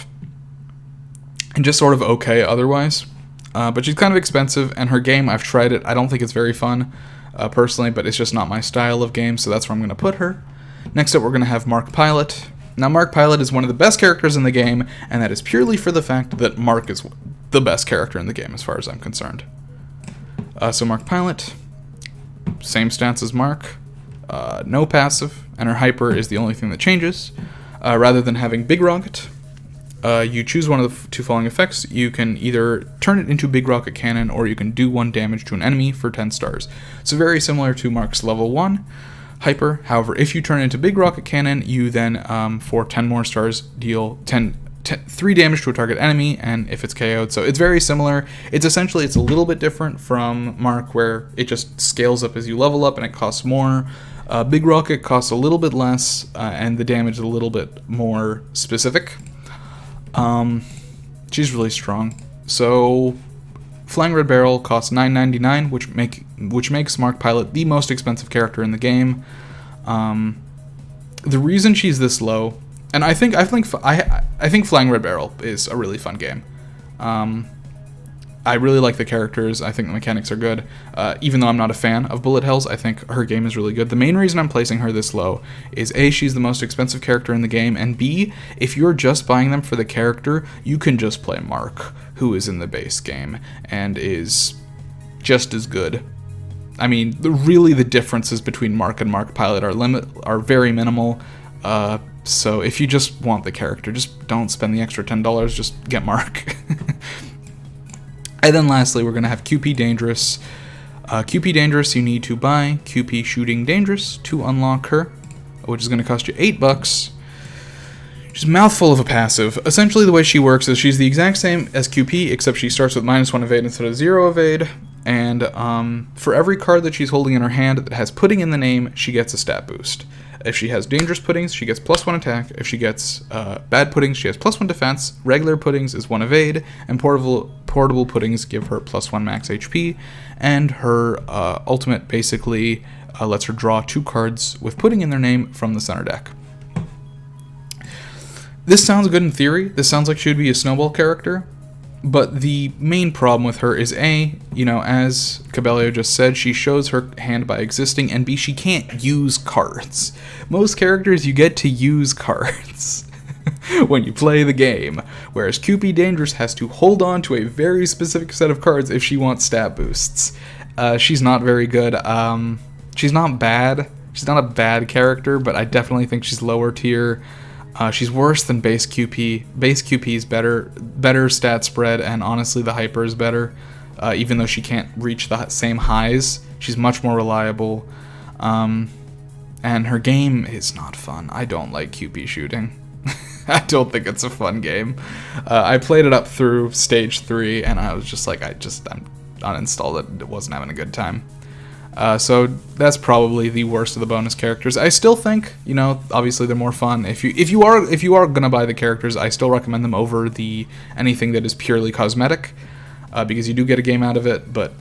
and just sort of okay otherwise. But she's kind of expensive, and her game, I've tried it, I don't think it's very fun, personally, but it's just not my style of game, so that's where I'm going to put her. Next up, we're going to have Mark Pilot. Now, Mark Pilot is one of the best characters in the game, and that is purely for the fact that Mark is the best character in the game, as far as I'm concerned. So Mark Pilot, same stats as Mark, no passive, and her hyper is the only thing that changes. Rather than having Big Rocket, you choose one of the 2 following effects. You can either turn it into Big Rocket Cannon, or you can do 1 damage to an enemy for 10 stars. So very similar to Mark's level 1 hyper. However, if you turn it into Big Rocket Cannon, you then, for 10 more stars, deal 3 damage to a target enemy, and if it's KO'd. So it's very similar. It's a little bit different from Mark, where it just scales up as you level up and it costs more. Big Rocket costs a little bit less, and the damage is a little bit more specific. She's really strong. So Flying Red Barrel costs $9.99, which makes Mark Pilot the most expensive character in the game. The reason she's this low, and I think Flying Red Barrel is a really fun game. I really like the characters. I think the mechanics are good. Even though I'm not a fan of bullet hells, I think her game is really good. The main reason I'm placing her this low is A, she's the most expensive character in the game, and B, if you're just buying them for the character, you can just play Mark, who is in the base game, and is just as good. I mean, the differences between Mark and Mark Pilot are very minimal. So if you just want the character, just don't spend the extra $10, just get Mark. And then lastly, we're going to have QP Dangerous. QP Dangerous, you need to buy QP Shooting Dangerous to unlock her, which is going to cost you $8. She's a mouthful of a passive. Essentially, the way she works is she's the exact same as QP, except she starts with -1 evade instead of 0 evade. And for every card that she's holding in her hand that has pudding in the name, she gets a stat boost. If she has dangerous puddings, she gets +1 attack. If she gets bad puddings, she has +1 defense. Regular puddings is 1 evade, and portable puddings give her +1 max HP. And her ultimate basically lets her draw 2 cards with pudding in their name from the center deck. This sounds good in theory. This sounds like she would be a snowball character. But the main problem with her is A, as Cabello just said, she shows her hand by existing, and B, she can't use cards. Most characters, you get to use cards when you play the game, whereas QP Dangerous has to hold on to a very specific set of cards if she wants stat boosts. She's not very good. She's not bad. She's not a bad character, but I definitely think she's lower tier. She's worse than base QP. Base QP is better stat spread, and honestly the hyper is better, even though she can't reach the same highs. She's much more reliable, and her game is not fun. I don't like QP shooting. I don't think it's a fun game. I played it up through stage 3, and I was just like, I uninstalled it. It wasn't having a good time. So that's probably the worst of the bonus characters. I still think, obviously they're more fun. If you are gonna buy the characters, I still recommend them over anything that is purely cosmetic, because you do get a game out of it. But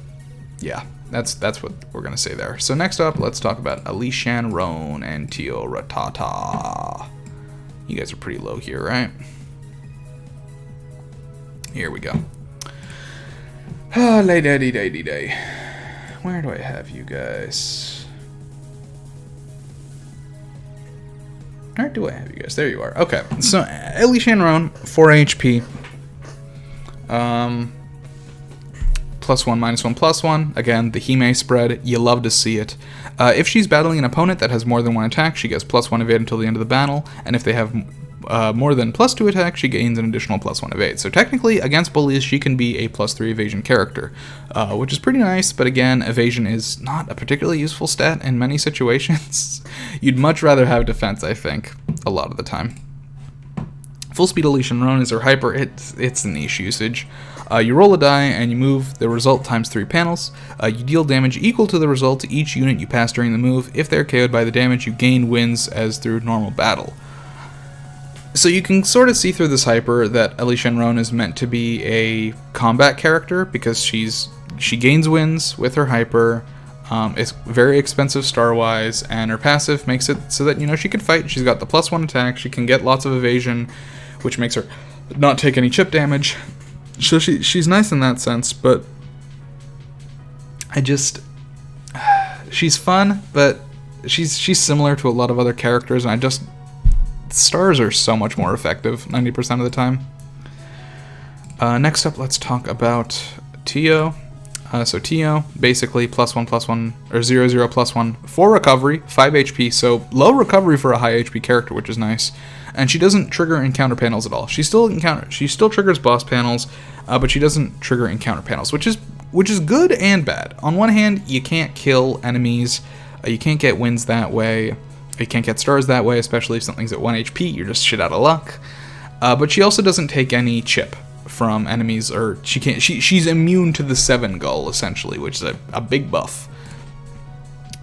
yeah, that's what we're gonna say there. So next up, let's talk about Alishan Roan and Tio Ratata. You guys are pretty low here, right? Here we go. Lay daddy day. Where do I have you guys? Where do I have you guys? There you are. Okay, so Alishan Roan, 4 HP. +1, -1, +1. Again, the Hime spread. You love to see it. If she's battling an opponent that has more than 1 attack, she gets +1 evade until the end of the battle. And if they have more than +2 attack, she gains an additional +1 evade. So technically, against bullies, she can be a +3 evasion character, which is pretty nice, but again, evasion is not a particularly useful stat in many situations. You'd much rather have defense, I think, a lot of the time. Full speed Alishan Roan is her hyper. It's a niche usage. You roll a die and you move the result times 3 panels. You deal damage equal to the result to each unit you pass during the move. If they're KO'd by the damage, you gain wins as through normal battle. So you can sort of see through this hyper that Alishan Roan is meant to be a combat character because she gains wins with her hyper. It's very expensive star-wise, and her passive makes it so that she can fight. She's got the +1 attack. She can get lots of evasion, which makes her not take any chip damage. So she's nice in that sense, but she's fun, but she's similar to a lot of other characters, and stars are so much more effective 90% of the time. Next up, let's talk about Tio. So Tio, basically +1/+1, or 0/0 +1 for recovery, 5 HP, so low recovery for a high HP character, which is nice. And she doesn't trigger encounter panels at all. She still triggers boss panels, but she doesn't trigger encounter panels, which is good and bad. On one hand, you can't kill enemies, you can't get wins that way. You can't get stars that way, especially if something's at 1 HP, you're just shit out of luck. But she also doesn't take any chip from enemies, or she's immune to the 7 Gull, essentially, which is a big buff.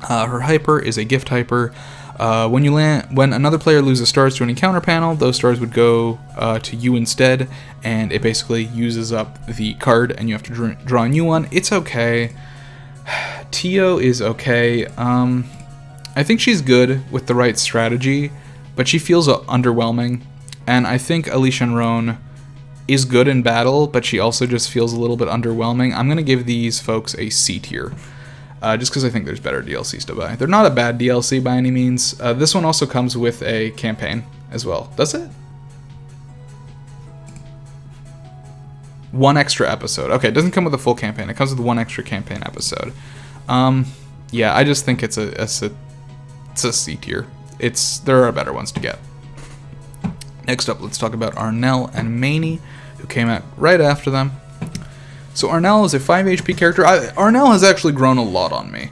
Her hyper is a gift hyper. When another player loses stars to an encounter panel, those stars would go to you instead, and it basically uses up the card, and you have to draw a new one. It's okay. Tio is okay. I think she's good with the right strategy, but she feels underwhelming. And I think Alishan Roan is good in battle, but she also just feels a little bit underwhelming. I'm going to give these folks a C tier, just because I think there's better DLCs to buy. They're not a bad DLC by any means. This one also comes with a campaign as well. Does it? 1 extra episode. Okay, it doesn't come with a full campaign. It comes with 1 extra campaign episode. Yeah, I just think it's a C tier. There are better ones to get. Next up, let's talk about Arnell and Mani, who came out right after them. So Arnell is a 5 HP character. Arnell has actually grown a lot on me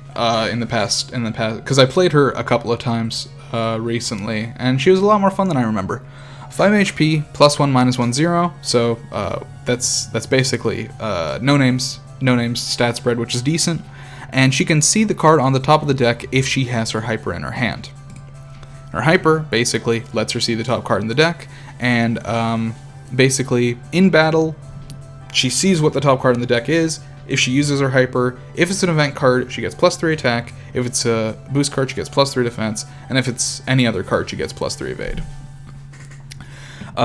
in the past, because I played her a couple of times recently, and she was a lot more fun than I remember. 5 HP, +1, -1, 0. So that's basically no names stat spread, which is decent. And she can see the card on the top of the deck if she has her hyper in her hand. Her hyper basically lets her see the top card in the deck, and basically in battle, she sees what the top card in the deck is. If she uses her hyper, if it's an event card, she gets +3 attack. If it's a boost card, she gets +3 defense. And if it's any other card, she gets +3 evade.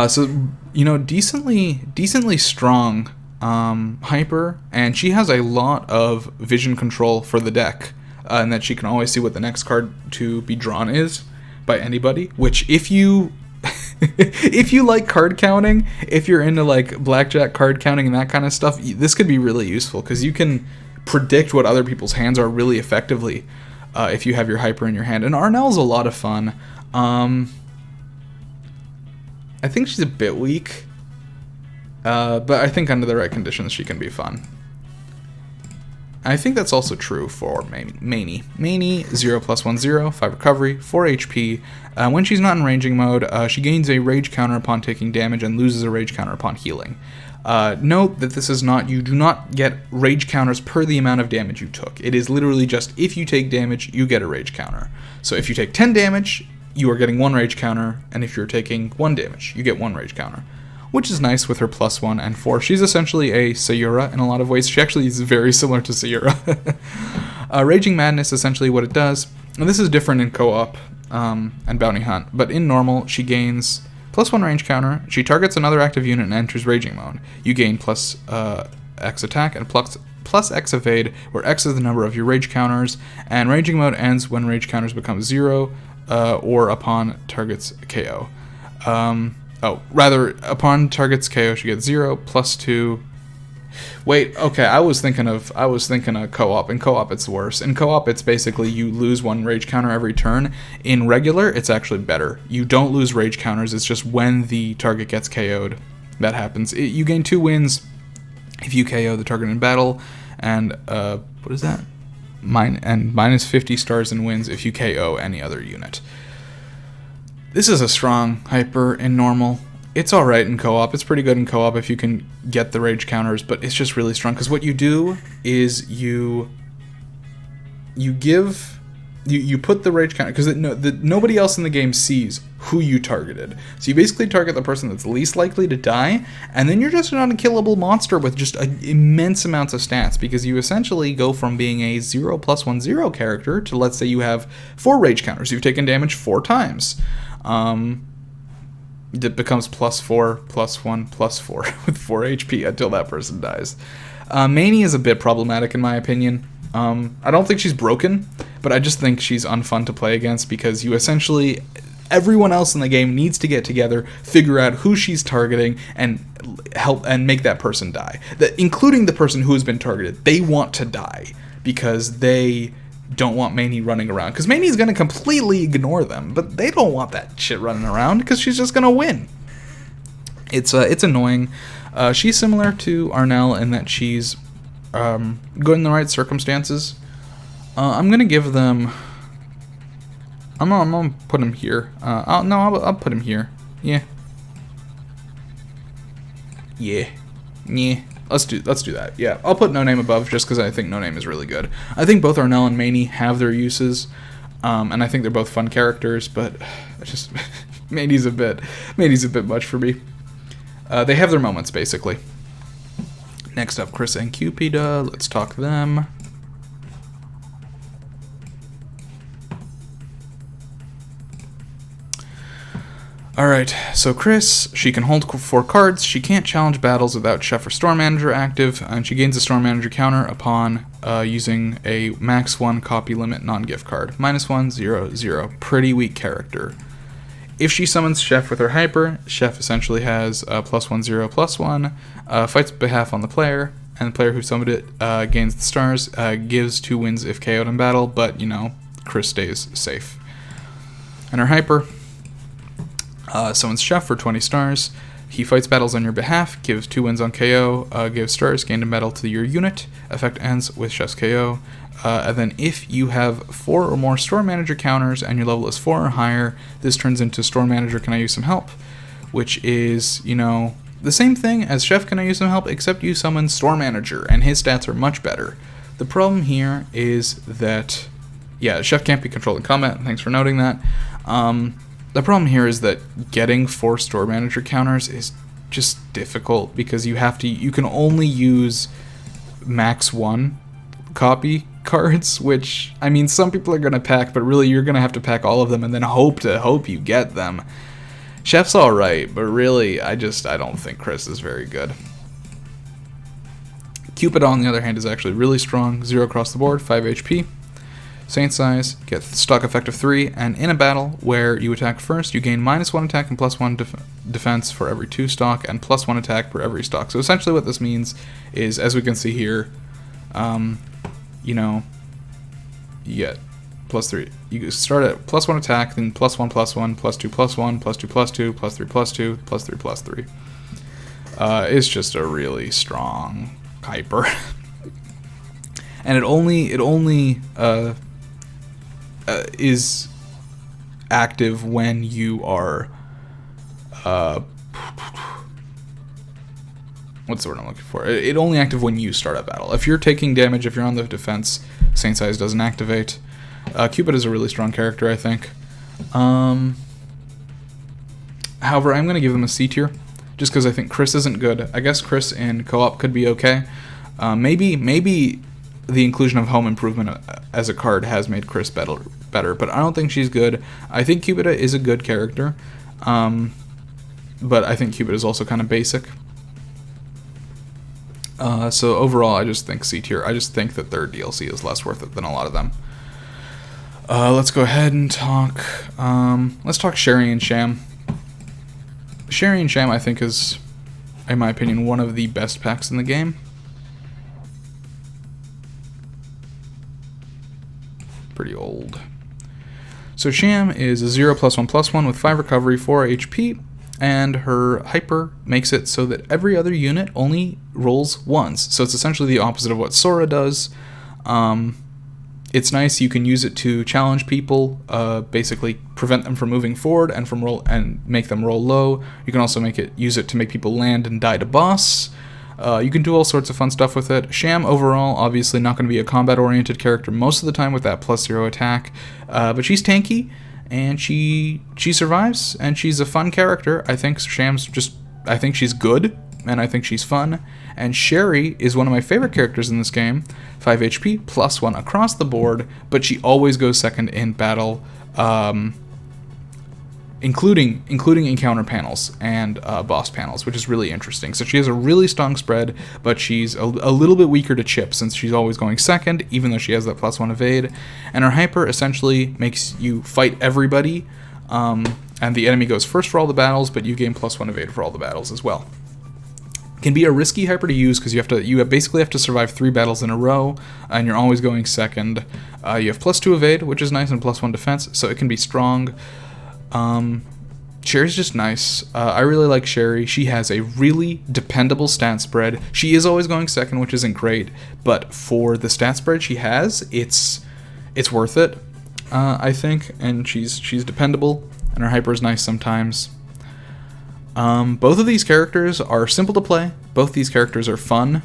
So, you know, decently strong hyper, and she has a lot of vision control for the deck, and that she can always see what the next card to be drawn is by anybody, which if you if you like card counting, if you're into like blackjack card counting and that kind of stuff, this could be really useful because you can predict what other people's hands are really effectively if you have your hyper in your hand. And Arnell's a lot of fun. I think she's a bit weak, but I think under the right conditions she can be fun. I think that's also true for Mani. Mani, 0 +1 0, 5 recovery, 4 HP. When she's not in raging mode, she gains a rage counter upon taking damage and loses a rage counter upon healing. Note that this is not, you do not get rage counters per the amount of damage you took. It is literally just if you take damage, you get a rage counter. So if you take 10 damage, you are getting 1 rage counter, and if you're taking 1 damage, you get 1 rage counter. Which is nice with her +1 and 4. She's essentially a Sayura in a lot of ways. She actually is very similar to Sayura. Raging Madness, essentially what it does, and this is different in co-op and Bounty Hunt, but in normal, she gains +1 range counter, she targets another active unit and enters Raging Mode. You gain +X attack and plus X evade, where X is the number of your rage counters, and Raging Mode ends when rage counters become 0 or upon target's KO. Upon target's KO, she gets 0 +2. Wait, okay, I was thinking of co-op. In co-op, it's worse. In co-op, it's basically you lose 1 rage counter every turn. In regular, it's actually better. You don't lose rage counters. It's just when the target gets KO'd that happens. You gain 2 wins if you KO the target in battle, and what is that? Minus 50 stars in wins if you KO any other unit. This is a strong hyper in normal. It's alright in co-op. It's pretty good in co-op if you can get the rage counters, but it's just really strong because what you do is you put the rage counter, because nobody else in the game sees who you targeted. So you basically target the person that's least likely to die, and then you're just an unkillable monster with just immense amounts of stats, because you essentially go from being a 0 +1 0 character to, let's say you have 4 rage counters. You've taken damage 4 times. It becomes +4, +1, +4 with 4 HP until that person dies. Mani is a bit problematic in my opinion. I don't think she's broken, but I just think she's unfun to play against because you essentially, everyone else in the game needs to get together, figure out who she's targeting, and help and make that person die. Including the person who has been targeted. They want to die because they don't want Mani running around, because Mani's going to completely ignore them, but they don't want that shit running around because she's just going to win. It's annoying. She's similar to Arnell in that she's good in the right circumstances. I'm going to give them... I'm going to put him here. I'll put him here. Yeah. Let's do that. Yeah, I'll put No Name above just because I think No Name is really good. I think both Arnell and Mani have their uses, and I think they're both fun characters. But just Mani's a bit much for me. They have their moments basically. Next up, Chris and Cupid. Let's talk them. Alright, so Chris, she can hold 4 cards, she can't challenge battles without Chef or Store Manager active, and she gains a Store Manager counter upon using a max 1 copy limit non-gift card. -1, 0, 0. Pretty weak character. If she summons Chef with her hyper, Chef essentially has +1, 0, +1, fights behalf on the player, and the player who summoned it gains the stars, gives 2 wins if KO'd in battle, but, you know, Chris stays safe. And her hyper... Summons Chef for 20 stars. He fights battles on your behalf, gives 2 wins on KO, gives stars gained in battle to your unit. Effect ends with Chef's KO. And then if you have 4 or more store manager counters and your level is 4 or higher, this turns into store manager can I use some help, which is, you know, the same thing as Chef can I use some help, except you summon store manager and his stats are much better. The problem here is that, yeah, Chef can't be controlled in combat, thanks for noting that. The problem here is that getting 4 store manager counters is just difficult because you can only use max 1 copy cards, which, I mean, some people are going to pack, but really you're going to have to pack all of them and then hope you get them. Chef's alright, but really, I don't think Chris is very good. Cubit, on the other hand, is actually really strong. 0 across the board, 5 HP. Saint Size, get stock effect of 3, and in a battle where you attack first, you gain -1 attack and +1 defense for every 2 stock, and +1 attack per every stock. So essentially what this means is, as we can see here, you know, you get +3. You start at +1 attack, then +1, +1, +2, +1, +2, +2, +3, +2, +3, +3. It's just a really strong hyper. And it only is active when you are what's the word I'm looking for? It only active when you start a battle. If you're taking damage, if you're on the defense, Saint Size doesn't activate. Cubit is a really strong character, I think. However, I'm going to give them a C tier, just because I think Chris isn't good. I guess Chris in co-op could be okay. Maybe the inclusion of Home Improvement as a card has made Chris better, but I don't think she's good. I think Cubit is a good character, but I think Cubit is also kind of basic. So overall, I just think C tier. I just think that their DLC is less worth it than a lot of them. Let's go ahead and talk. Let's talk Sherry and Sham. Sherry and Sham, I think, is, in my opinion, one of the best packs in the game. Pretty old. So Sham is a 0 +1/+1 with 5 recovery, 4 HP, and her hyper makes it so that every other unit only rolls once. So it's essentially the opposite of what Sora does. It's nice. You can use it to challenge people, basically prevent them from moving forward and make them roll low. You can also use it to make people land and die to boss. You can do all sorts of fun stuff with it. Sham overall, obviously not going to be a combat-oriented character most of the time with that +0 attack, but she's tanky and she survives and she's a fun character. I think I think she's good and I think she's fun. And Sherry is one of my favorite characters in this game. 5 HP, +1 across the board, but she always goes second in battle, including encounter panels and boss panels, which is really interesting. So she has a really strong spread, but she's a little bit weaker to chip since she's always going second, even though she has that +1 evade. And her hyper essentially makes you fight everybody, and the enemy goes first for all the battles, but you gain +1 evade for all the battles as well. Can be a risky hyper to use because you basically have to survive 3 battles in a row, and you're always going second. You have +2 evade, which is nice, and +1 defense, so it can be strong. Sherry's just nice. I really like Sherry. She has a really dependable stat spread. She is always going second, which isn't great, but for the stat spread she has, it's worth it, I think, and she's dependable, and her hyper is nice sometimes. Both of these characters are simple to play. Both these characters are fun.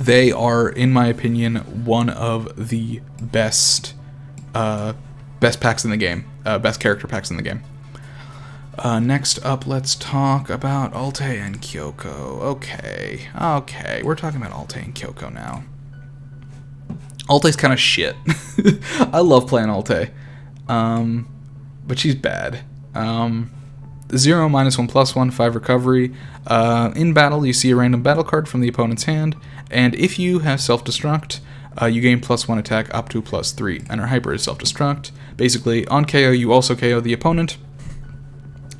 They are, in my opinion, one of the best packs in the game. Best character packs in the game. Next up, let's talk about Ulta and Kyoko. Okay, we're talking about Ulta and Kyoko now. Ulta's kind of shit. I love playing Ulta, but she's bad. 0, -1, +1, 5 recovery. In battle, you see a random battle card from the opponent's hand, and if you have self-destruct, you gain +1 attack up to +3, and her hyper is self-destruct. Basically, on KO, you also KO the opponent,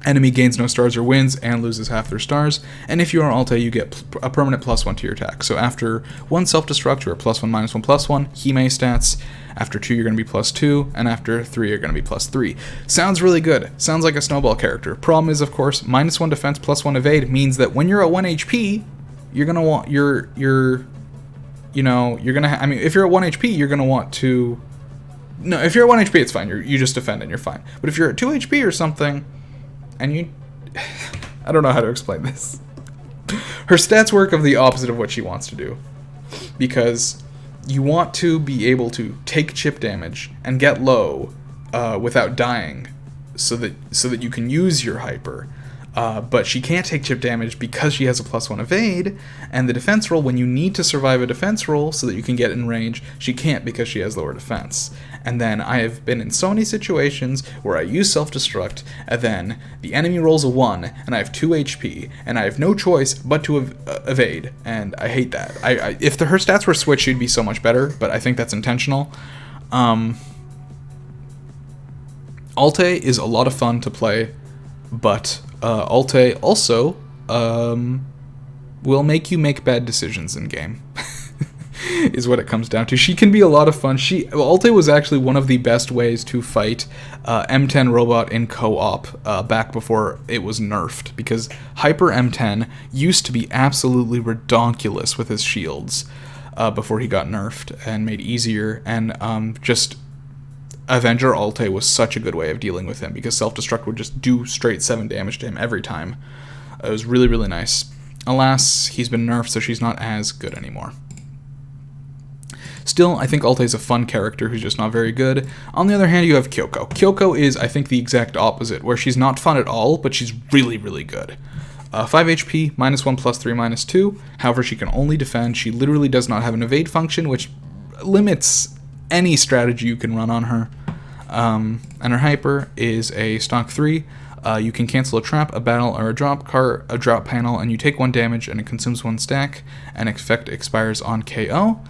Enemy gains no stars or wins and loses half their stars. And if you are Ulta, you get a permanent +1 to your attack. So after 1 self-destruct, you're +1, -1, +1. Hime stats. After 2, you're going to be +2. And after 3, you're going to be +3. Sounds really good. Sounds like a snowball character. Problem is, of course, -1 defense, +1 evade means that when you're at 1 HP, you're going to want you're going to I mean, if you're at 1 HP, you're going to want to... No, if you're at 1 HP, it's fine. You just defend and you're fine. But if you're at 2 HP or something... And you... I don't know how to explain this. Her stats work of the opposite of what she wants to do. Because you want to be able to take chip damage and get low without dying so that you can use your hyper. But she can't take chip damage because she has a +1 evade, and the defense roll, when you need to survive a defense roll so that you can get in range, she can't because she has lower defense. And then I have been in so many situations where I use self-destruct, and then the enemy rolls a 1, and I have 2 HP, and I have no choice but to evade, and I hate that. If her stats were switched, she'd be so much better, but I think that's intentional. Ulta is a lot of fun to play, but Ulta also will make you make bad decisions in game. Is what it comes down to. She can be a lot of fun. Ulta was actually one of the best ways to fight M10 Robot in co-op back before it was nerfed, because Hyper M10 used to be absolutely redonkulous with his shields before he got nerfed and made easier, and just Avenger Ulta was such a good way of dealing with him, because self-destruct would just do straight 7 damage to him every time. It was really, really nice. Alas, he's been nerfed, so she's not as good anymore. Still, I think Ulta is a fun character who's just not very good. On the other hand, you have Kyoko. Kyoko is, I think, the exact opposite, where she's not fun at all, but she's really, really good. 5 HP, -1, +3, -2. However, she can only defend. She literally does not have an evade function, which limits any strategy you can run on her. And her hyper is a stock 3. You can cancel a trap, a battle, or a drop panel, and you take 1 damage, and it consumes 1 stack, and effect expires on KO.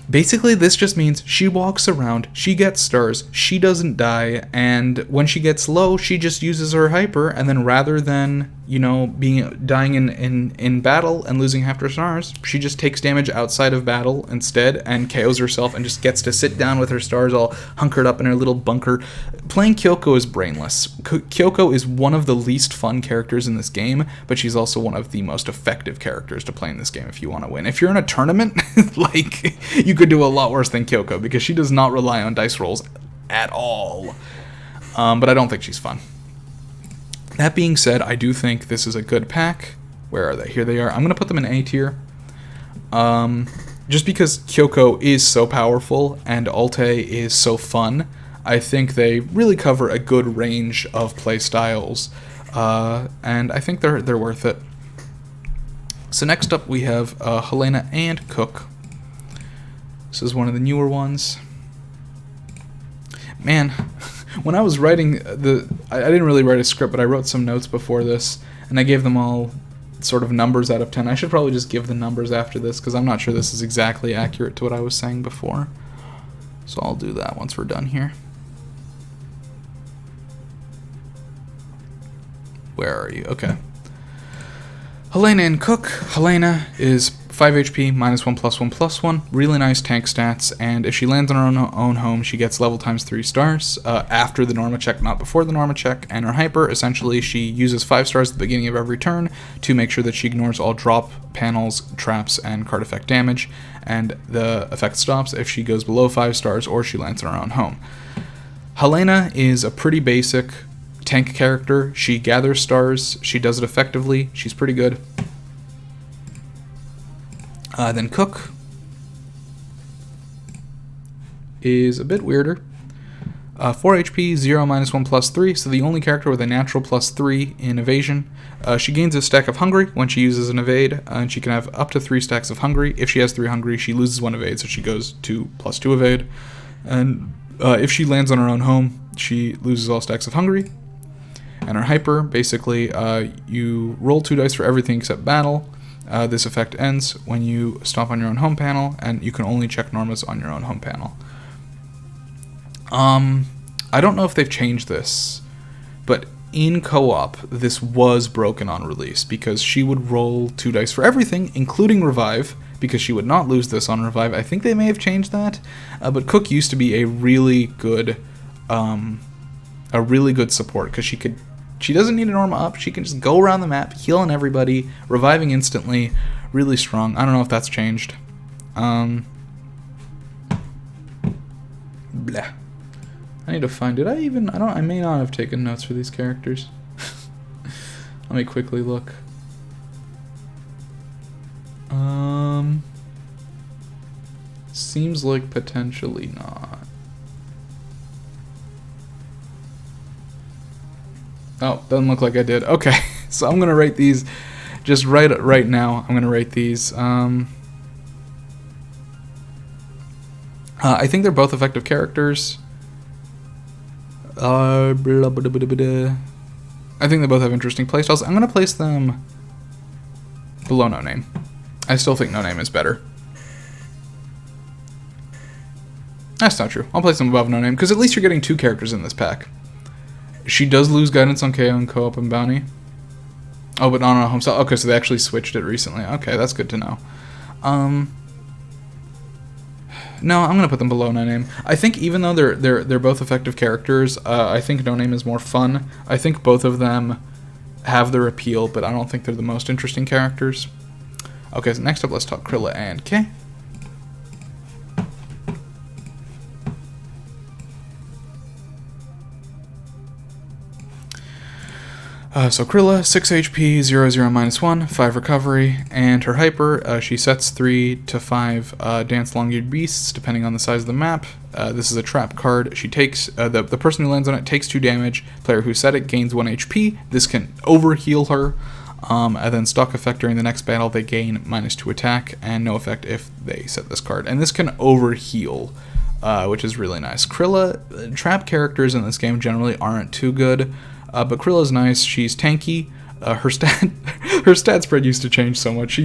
Basically, this just means she walks around, she gets stars, she doesn't die, and when she gets low, she just uses her hyper, and then rather than, dying in battle and losing half her stars, she just takes damage outside of battle instead and KOs herself and just gets to sit down with her stars all hunkered up in her little bunker. Playing Kyoko is brainless. Kyoko is one of the least fun characters in this game, but she's also one of the most effective characters to play in this game if you want to win. If you're in a tournament, you could do a lot worse than Kyoko, because she does not rely on dice rolls at all. But I don't think she's fun. That being said, I do think this is a good pack. Where are they? Here they are. I'm going to put them in A tier. Just because Kyoko is so powerful and Ulta is so fun, I think they really cover a good range of play styles. And I think they're worth it. So next up we have Helena and Cook. This is one of the newer ones. Man, when I was writing I didn't really write a script, but I wrote some notes before this, and I gave them all sort of numbers out of 10. I should probably just give the numbers after this, because I'm not sure this is exactly accurate to what I was saying before. So I'll do that once we're done here. Where are you? Okay. Helena and Cook. Helena is 5 HP, -1, +1, +1. Really nice tank stats, and if she lands on her own home, she gets level times 3 stars after the Norma check, not before the Norma check. And her hyper, essentially, she uses 5 stars at the beginning of every turn to make sure that she ignores all drop, panels, traps, and card effect damage, and the effect stops if she goes below 5 stars or she lands on her own home. Helena is a pretty basic tank character. She gathers stars, she does it effectively, she's pretty good. Then Cook is a bit weirder. 4 HP, 0, -1, +3, so the only character with a natural +3 in evasion. She gains a stack of hungry when she uses an evade, and she can have up to 3 stacks of hungry. If she has 3 hungry, she loses 1 evade, so she goes to +2 evade. And if she lands on her own home, she loses all stacks of hungry. And her hyper, basically, you roll 2 dice for everything except battle. This effect ends when you stomp on your own home panel, and you can only check Normas on your own home panel. I don't know if they've changed this, but in co-op, this was broken on release because she would roll 2 dice for everything, including revive, because she would not lose this on revive. I think they may have changed that, but Cook used to be a really good support because she doesn't need a Norma up. She can just go around the map, healing everybody, reviving instantly, really strong. I don't know if that's changed. Blah. I need to find it. I may not have taken notes for these characters. Let me quickly look. Seems like potentially not. Oh, doesn't look like I did. Okay, so I'm gonna rate these just right now. I'm gonna rate these. I think they're both effective characters. I think they both have interesting playstyles. I'm gonna place them below No Name. I still think No Name is better. That's not true. I'll place them above No Name because at least you're getting 2 characters in this pack. She does lose guidance on KO and co-op and bounty. Oh, but not on homestyle. Okay, so they actually switched it recently. Okay, that's good to know. No, I'm gonna put them below No Name. I think even though they're both effective characters, I think No Name is more fun. I think both of them have their appeal, but I don't think they're the most interesting characters. Okay, so next up, let's talk Krilla and Kay. So Krilla, 6 HP, 0, 0, -1, 5 recovery, and her hyper, she sets 3 to 5 dance long-eared beasts, depending on the size of the map. This is a trap card. She takes, the person who lands on it takes 2 damage. Player who set it gains 1 HP. This can overheal her, and then stock effect during the next battle, they gain -2 attack, and no effect if they set this card. And this can overheal, which is really nice. Krilla, trap characters in this game generally aren't too good. But Krilla's nice. She's tanky. Her stat spread used to change so much.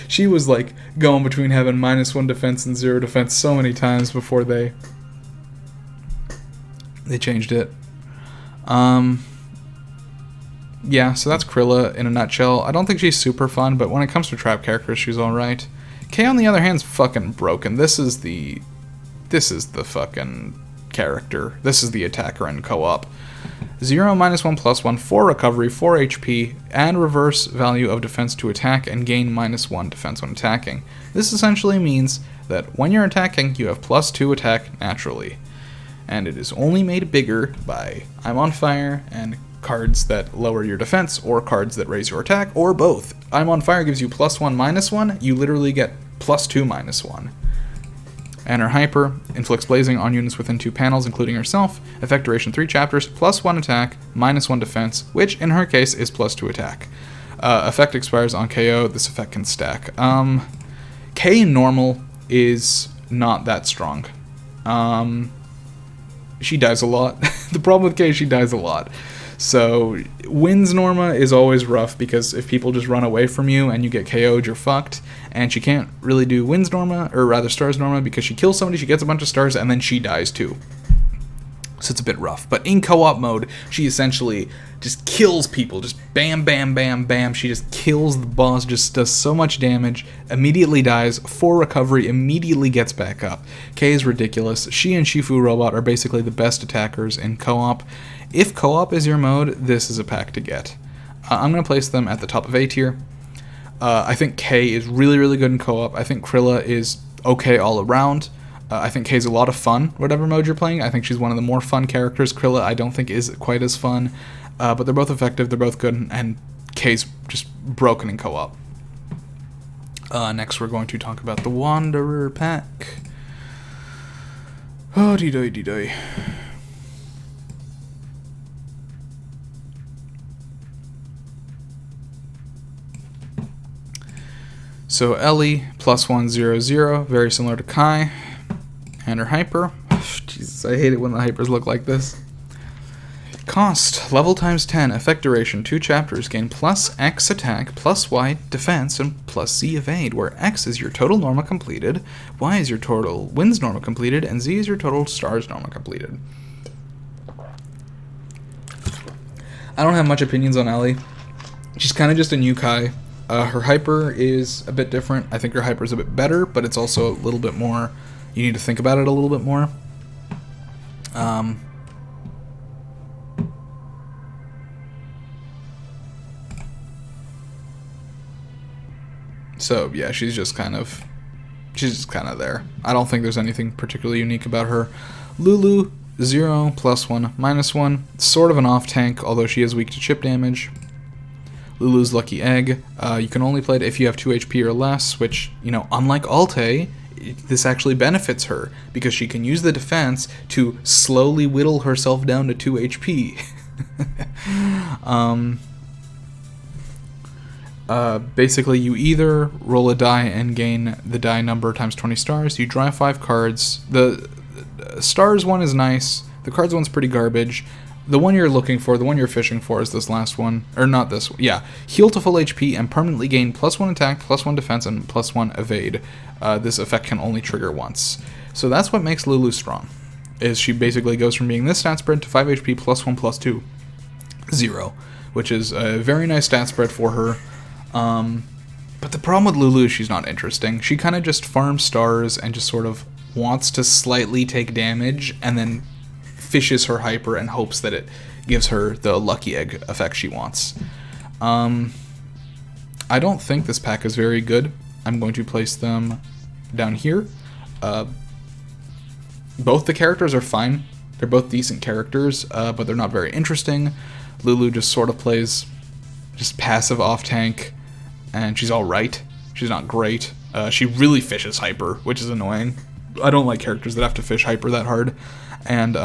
She was like going between having -1 defense and 0 defense so many times before they changed it. Yeah, so that's Krilla in a nutshell. I don't think she's super fun, but when it comes to trap characters, she's all right. Kay, on the other hand, is fucking broken. This is the fucking character. This is the attacker in co-op. 0, -1, +1, 4 recovery, 4 HP, and reverse value of defense to attack, and gain -1 defense when attacking. This essentially means that when you're attacking, you have +2 attack naturally. And it is only made bigger by I'm on Fire and cards that lower your defense, or cards that raise your attack, or both. I'm on Fire gives you +1, -1, you literally get +2, -1. And her hyper inflicts blazing on units within 2 panels, including herself. Effect duration 3 chapters, +1 attack, -1 defense, which in her case is +2 attack. Effect expires on KO. This effect can stack. K normal is not that strong. She dies a lot. The problem with K is she dies a lot. So wins Norma is always rough because if people just run away from you and you get KO'd, you're fucked. And she can't really do wins Norma, or rather stars Norma, because she kills somebody, she gets a bunch of stars, and then she dies too. So it's a bit rough. But in co-op mode, she essentially just kills people. Just bam, bam, bam, bam. She just kills the boss, just does so much damage, immediately dies, 4 recovery, immediately gets back up. K is ridiculous. She and Shifu Robot are basically the best attackers in co-op. If co-op is your mode, this is a pack to get. I'm going to place them at the top of A tier. I think K is really, really good in co-op. I think Krilla is okay all around. I think Kay's a lot of fun, whatever mode you're playing. I think she's one of the more fun characters. Krilla, I don't think is quite as fun. But they're both effective, they're both good, and Kay's just broken in co-op. Next, we're going to talk about the Wanderer pack. Oh, dee-doy. So Ellie, +1, 0, 0, very similar to Kai. And her hyper. Jesus, I hate it when the hypers look like this. Cost, level times 10, effect duration, 2 chapters, gain +X attack, +Y defense, and +Z evade, where X is your total Norma completed, Y is your total wins Norma completed, and Z is your total stars Norma completed. I don't have much opinions on Ellie. She's kind of just a new Kai. Her hyper is a bit different. I think her hyper is a bit better, but it's also a little bit more... You need to think about it a little bit more. So, yeah, she's just kind of there. I don't think there's anything particularly unique about her. Lulu, 0, +1, -1. Sort of an off-tank, although she is weak to chip damage. Lulu's Lucky Egg. You can only play it if you have 2 HP or less, which, you know, unlike Ulta, this actually benefits her, because she can use the defense to slowly whittle herself down to 2 HP. Basically, you either roll a die and gain the die number times 20 stars. You draw 5 cards. The stars one is nice. The cards one's pretty garbage. The one you're looking for, the one you're fishing for, is this last one. Or not this one. Yeah. Heal to full HP and permanently gain +1 attack, +1 defense, and +1 evade. This effect can only trigger once. So that's what makes Lulu strong. Is she basically goes from being this stat spread to 5 HP, +1, +2, 0. Which is a very nice stat spread for her. But the problem with Lulu is she's not interesting. She kind of just farms stars and just sort of wants to slightly take damage and then fishes her hyper and hopes that it gives her the lucky egg effect she wants. I don't think this pack is very good. I'm going to place them down here. Both the characters are fine. They're both decent characters, but they're not very interesting. Lulu just sort of plays just passive off-tank, and she's alright. She's not great. She really fishes hyper, which is annoying. I don't like characters that have to fish hyper that hard. And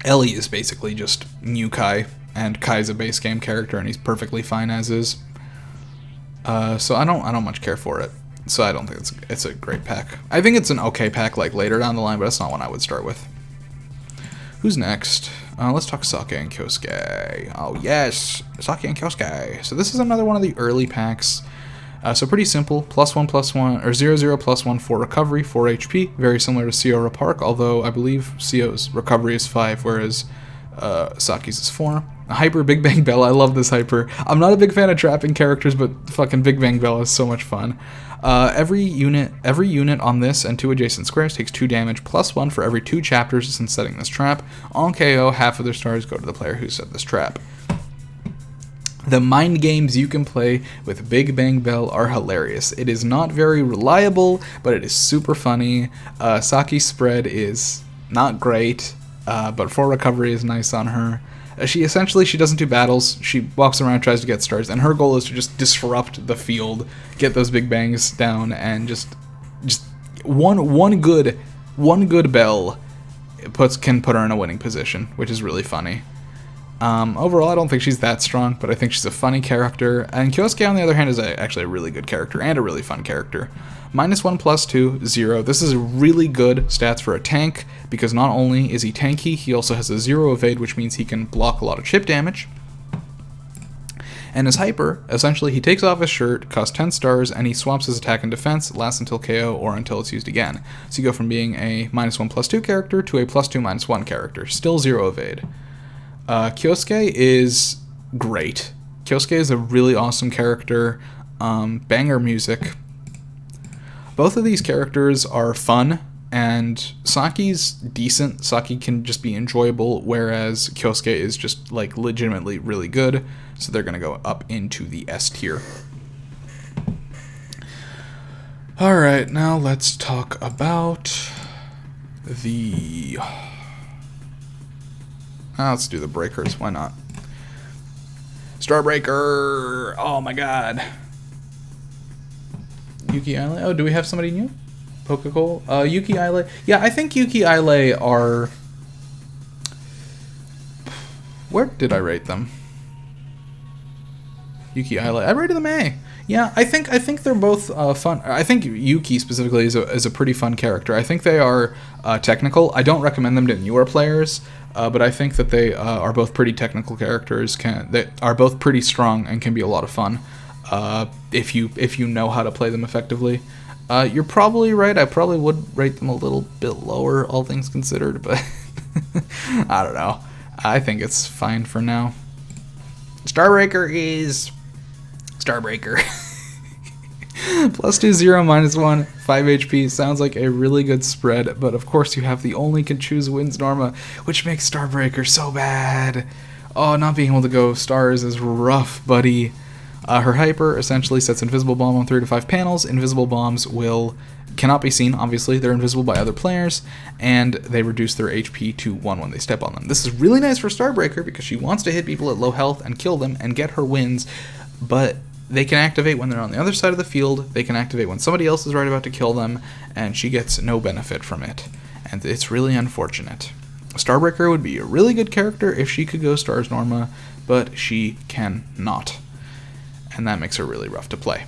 Ellie is basically just new Kai, and Kai's a base game character, and he's perfectly fine as is. So I don't much care for it. So I don't think it's a great pack. I think it's an okay pack like later down the line, but it's not one I would start with. Who's next? Let's talk Sake and Kyosuke. Oh yes, Sake and Kyosuke. So this is another one of the early packs. So pretty simple, +1/+1, or 0/0 +1 for recovery, 4 HP, very similar to Sayura Park, although I believe Sio's recovery is 5, whereas Saki's is 4. A hyper Big Bang Bell, I love this hyper. I'm not a big fan of trapping characters, but fucking Big Bang Bell is so much fun. Every unit on this and 2 adjacent squares takes 2 damage, +1 for every 2 chapters since setting this trap. On KO, half of their stars go to the player who set this trap. The mind games you can play with Big Bang Bell are hilarious. It is not very reliable, but it is super funny. Saki's spread is not great, but 4 recovery is nice on her. She doesn't do battles. She walks around, tries to get stars, and her goal is to just disrupt the field, get those big bangs down, and just one good bell can put her in a winning position, which is really funny. Overall, I don't think she's that strong, but I think she's a funny character. And Kyosuke, on the other hand, is actually a really good character and a really fun character. -1 +2, 0. This is really good stats for a tank, because not only is he tanky, he also has a 0 evade, which means he can block a lot of chip damage. And his hyper, essentially, he takes off his shirt, costs 10 stars, and he swaps his attack and defense, lasts until KO or until it's used again. So you go from being a -1 +2 character to a +2 -1 character. Still 0 evade. Kyosuke is great. Kyosuke is a really awesome character. Banger music. Both of these characters are fun, and Saki's decent. Saki can just be enjoyable, whereas Kyosuke is just like legitimately really good. So they're gonna go up into the S tier. Alright, now let's talk about the... let's do the breakers, why not? Starbreaker! Oh my god. Yuki Ilay? Oh, do we have somebody new? Poke-Cola? Yuki Ilay? Yeah, I think Yuki Ilay are... Where did I rate them? Yuki Ilay. I rated them A. Yeah, I think they're both fun. I think Yuki specifically is a pretty fun character. I think they are technical. I don't recommend them to newer players, but I think that they are both pretty technical characters. They are both pretty strong and can be a lot of fun if you know how to play them effectively. You're probably right. I probably would rate them a little bit lower, all things considered, but I don't know. I think it's fine for now. Starbreaker is Starbreaker. +2, 0, -1, 5 HP. Sounds like a really good spread, but of course you have the only can choose wins Norma, which makes Starbreaker so bad. Oh, not being able to go stars is rough, buddy. Her hyper essentially sets Invisible Bomb on 3 to 5 panels. Invisible Bombs cannot be seen, obviously. They're invisible by other players, and they reduce their HP to 1 when they step on them. This is really nice for Starbreaker because she wants to hit people at low health and kill them and get her wins, but they can activate when they're on the other side of the field, they can activate when somebody else is right about to kill them, and she gets no benefit from it. And it's really unfortunate. Starbreaker would be a really good character if she could go Stars Norma, but she cannot. And that makes her really rough to play.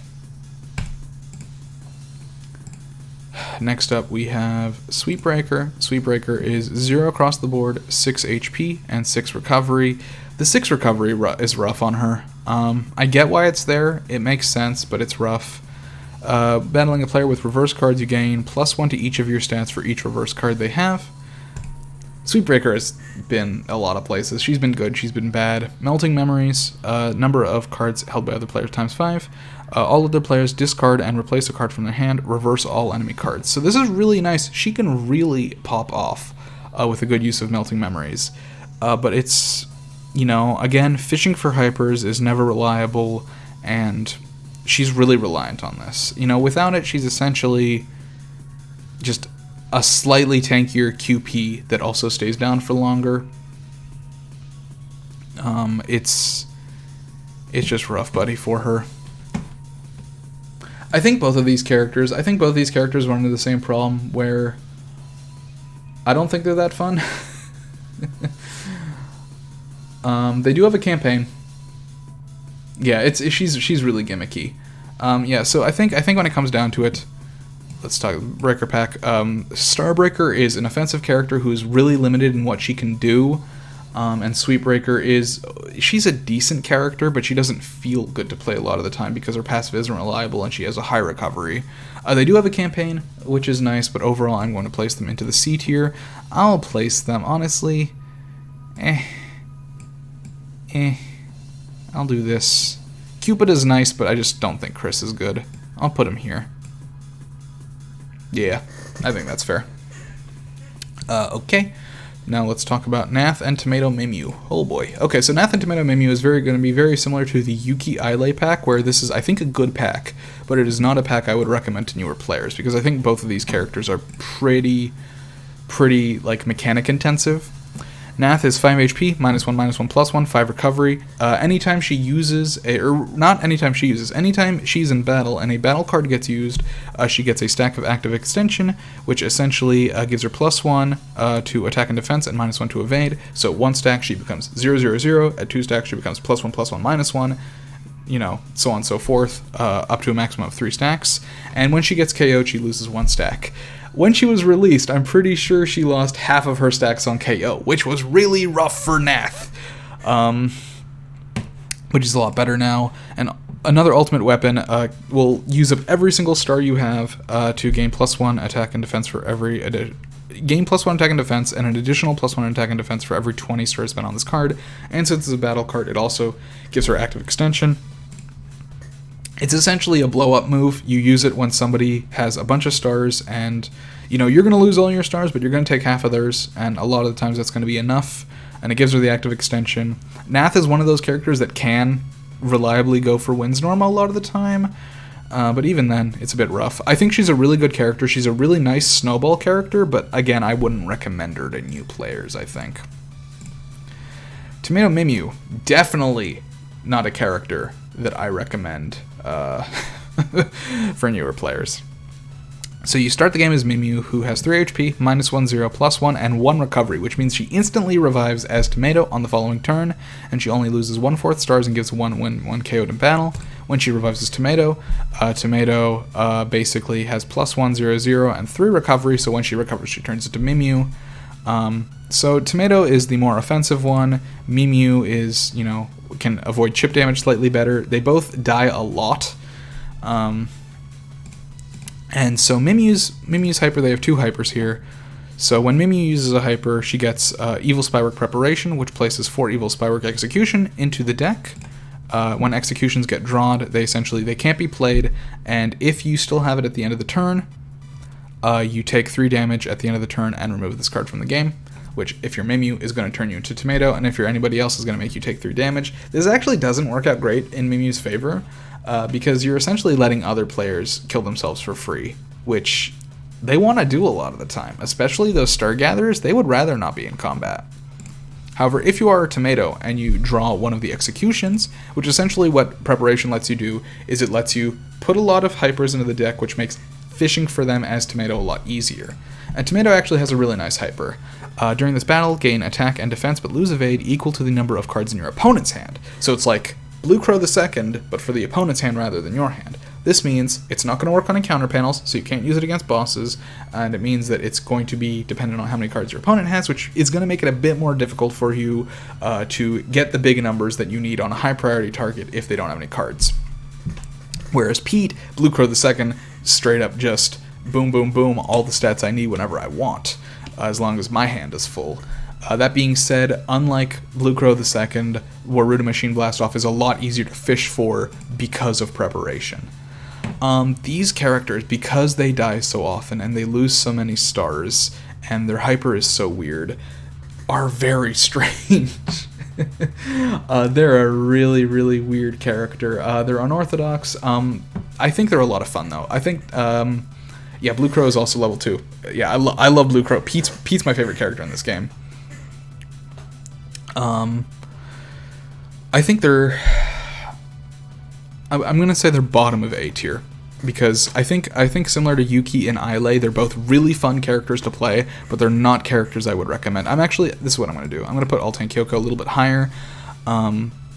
Next up we have Sweepbreaker. Sweepbreaker is 0 across the board, 6 HP, and 6 recovery. The 6 recovery is rough on her. I get why it's there, it makes sense, but it's rough. Battling a player with reverse cards, you gain +1 to each of your stats for each reverse card they have. Sweepbreaker has been a lot of places. She's been good, she's been bad. Melting Memories, number of cards held by other players ×5. All other players discard and replace a card from their hand, reverse all enemy cards. So this is really nice. She can really pop off with a good use of Melting Memories. But it's, you know, again, fishing for hypers is never reliable, and she's really reliant on this. You know, without it, she's essentially just a slightly tankier QP that also stays down for longer. It's just rough, buddy, for her. I think both of these characters run into the same problem where I don't think they're that fun. They do have a campaign. Yeah, she's really gimmicky. Yeah, so I think when it comes down to it, let's talk Breaker Pack. Starbreaker is an offensive character who's really limited in what she can do, and Sweepbreaker she's a decent character, but she doesn't feel good to play a lot of the time because her passive isn't reliable and she has a high recovery. They do have a campaign, which is nice, but overall I'm going to place them into the C tier. I'll place them, honestly, I'll do this. Cupid is nice, but I just don't think Chris is good. I'll put him here. Yeah, I think that's fair. Okay, now let's talk about Nath and Tomato Mimyu. Oh boy. Okay, so Nath and Tomato Mimyu is going to be very similar to the Yuki Ilay pack, where this is, I think, a good pack, but it is not a pack I would recommend to newer players, because I think both of these characters are pretty, like, mechanic intensive. Nath is 5 HP, -1, -1, +1, 5 recovery. Anytime she's in battle and a battle card gets used, she gets a stack of active extension, which essentially gives her +1 to attack and defense and -1 to evade. So at 1 stack she becomes 0, 0, 0. At 2 stacks she becomes +1, +1, -1. You know, so on and so forth, up to a maximum of 3 stacks. And when she gets KO'd, she loses 1 stack. When she was released, I'm pretty sure she lost half of her stacks on KO, which was really rough for Nath. Which is a lot better now. And another ultimate weapon will use up every single star you have to gain +1 attack and defense for every gain +1 attack and defense, and an additional +1 attack and defense for every 20 stars spent on this card. And since it's a battle card, it also gives her active extension. It's essentially a blow-up move. You use it when somebody has a bunch of stars, and you know you're going to lose all your stars, but you're going to take half of theirs, and a lot of the times that's going to be enough, and it gives her the active extension. Nath is one of those characters that can reliably go for wins normal a lot of the time, but even then, it's a bit rough. I think she's a really good character. She's a really nice snowball character, but again, I wouldn't recommend her to new players, I think. Tomato Mimyu, definitely not a character that I recommend for newer players. So you start the game as Mimyu, who has 3 HP, -1, 0, +1, and 1 recovery, which means she instantly revives as Tomato on the following turn, and she only loses 1/4 stars and gives 1 when 1 KO'd in battle. When she revives as Tomato, Tomato basically has +1, 0, 0, and 3 recovery, so when she recovers, she turns into Mimyu. So Tomato is the more offensive one. Mimyu is, you know, can avoid chip damage slightly better. They both die a lot. And so Mimyu's hyper, they have 2 hypers here. So when Mimi uses a hyper, she gets Evil Spywork Preparation, which places 4 Evil Spywork Execution into the deck. When executions get drawn, they can't be played, and if you still have it at the end of the turn, you take 3 damage at the end of the turn and remove this card from the game, which if you're Mimyu is going to turn you into Tomato, and if you're anybody else is going to make you take 3 damage. This actually doesn't work out great in Mimyu's favor, because you're essentially letting other players kill themselves for free, which they want to do a lot of the time, especially those Star Gatherers. They would rather not be in combat. However, if you are a Tomato and you draw one of the executions, which essentially what Preparation lets you do is it lets you put a lot of hypers into the deck, which makes fishing for them as Tomato a lot easier. And Tomato actually has a really nice hyper. During this battle, gain attack and defense but lose evade equal to the number of cards in your opponent's hand. So it's like Blue Crow II, but for the opponent's hand rather than your hand. This means it's not going to work on encounter panels, so you can't use it against bosses, and it means that it's going to be dependent on how many cards your opponent has, which is going to make it a bit more difficult for you to get the big numbers that you need on a high priority target if they don't have any cards. Whereas Pete, Blue Crow II, straight up just boom, boom, boom, all the stats I need whenever I want, as long as my hand is full. That being said, unlike Blue Crow II, Waruta Machine Blastoff is a lot easier to fish for because of Preparation. These characters, because they die so often and they lose so many stars and their hyper is so weird, are very strange. They're a really, really weird character. They're unorthodox. I think they're a lot of fun, though. I think, yeah, Blue Crow is also level 2. Yeah, I love Blue Crow. Pete's my favorite character in this game. I think they're... I'm going to say they're bottom of A tier. Because I think similar to Yuki and Ilay, they're both really fun characters to play, but they're not characters I would recommend. This is what I'm going to do. I'm going to put Ulta and Kyoko a little bit higher,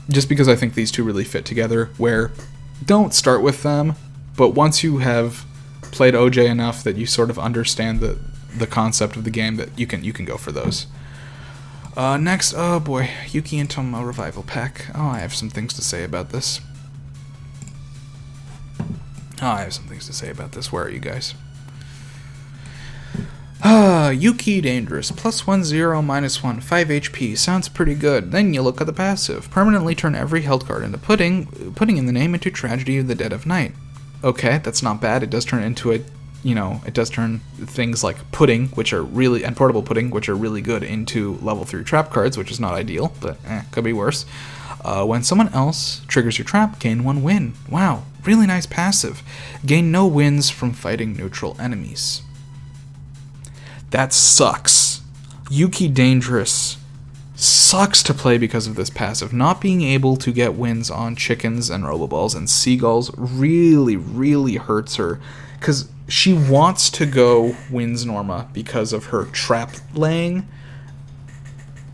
just because I think these two really fit together, where don't start with them, but once you have played OJ enough that you sort of understand the concept of the game, that you can go for those. Next, oh boy, Yuki and Tomo Revival Pack. Oh, I have some things to say about this. Where are you guys? Yuki Dangerous. +1/0, -1, 5 HP. Sounds pretty good. Then you look at the passive. Permanently turn every held card into pudding, putting in the name into Tragedy of the Dead of Night. Okay, that's not bad. It does turn into it does turn things like pudding, and portable pudding, which are really good, into level 3 trap cards, which is not ideal, but could be worse. When someone else triggers your trap, gain 1 win. Wow, really nice passive. Gain no wins from fighting neutral enemies. That sucks. Yuki Dangerous sucks to play because of this passive. Not being able to get wins on chickens and roboballs and seagulls really, really hurts her, because she wants to go wins Norma because of her trap laying,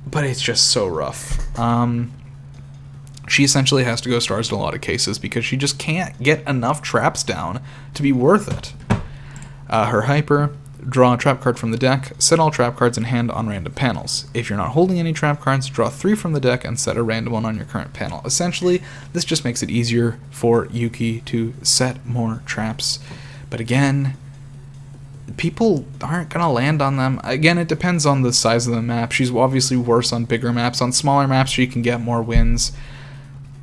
but it's just so rough. She essentially has to go stars in a lot of cases because she just can't get enough traps down to be worth it. Her hyper: draw a trap card from the deck, set all trap cards in hand on random panels. If you're not holding any trap cards, draw 3 from the deck and set a random one on your current panel. Essentially, this just makes it easier for Yuki to set more traps. But again, people aren't going to land on them. Again, it depends on the size of the map. She's obviously worse on bigger maps. On smaller maps, she can get more wins.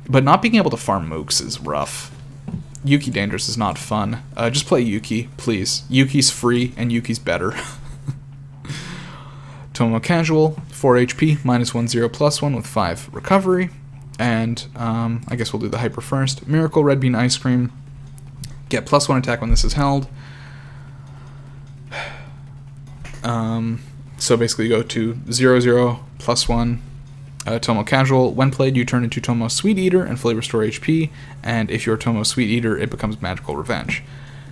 But not being able to farm mooks is rough. Yuki Dangerous is not fun. Just play Yuki, please. Yuki's free, and Yuki's better. Tomo Casual, 4 HP, -1/0, +1 with 5 recovery. And I guess we'll do the hyper first. Miracle Red Bean Ice Cream. Get +1 attack when this is held. So basically you go to 0/0, +1. Tomo Casual. When played, you turn into Tomo Sweet Eater and fully restore HP. And if you're Tomo Sweet Eater, it becomes Magical Revenge.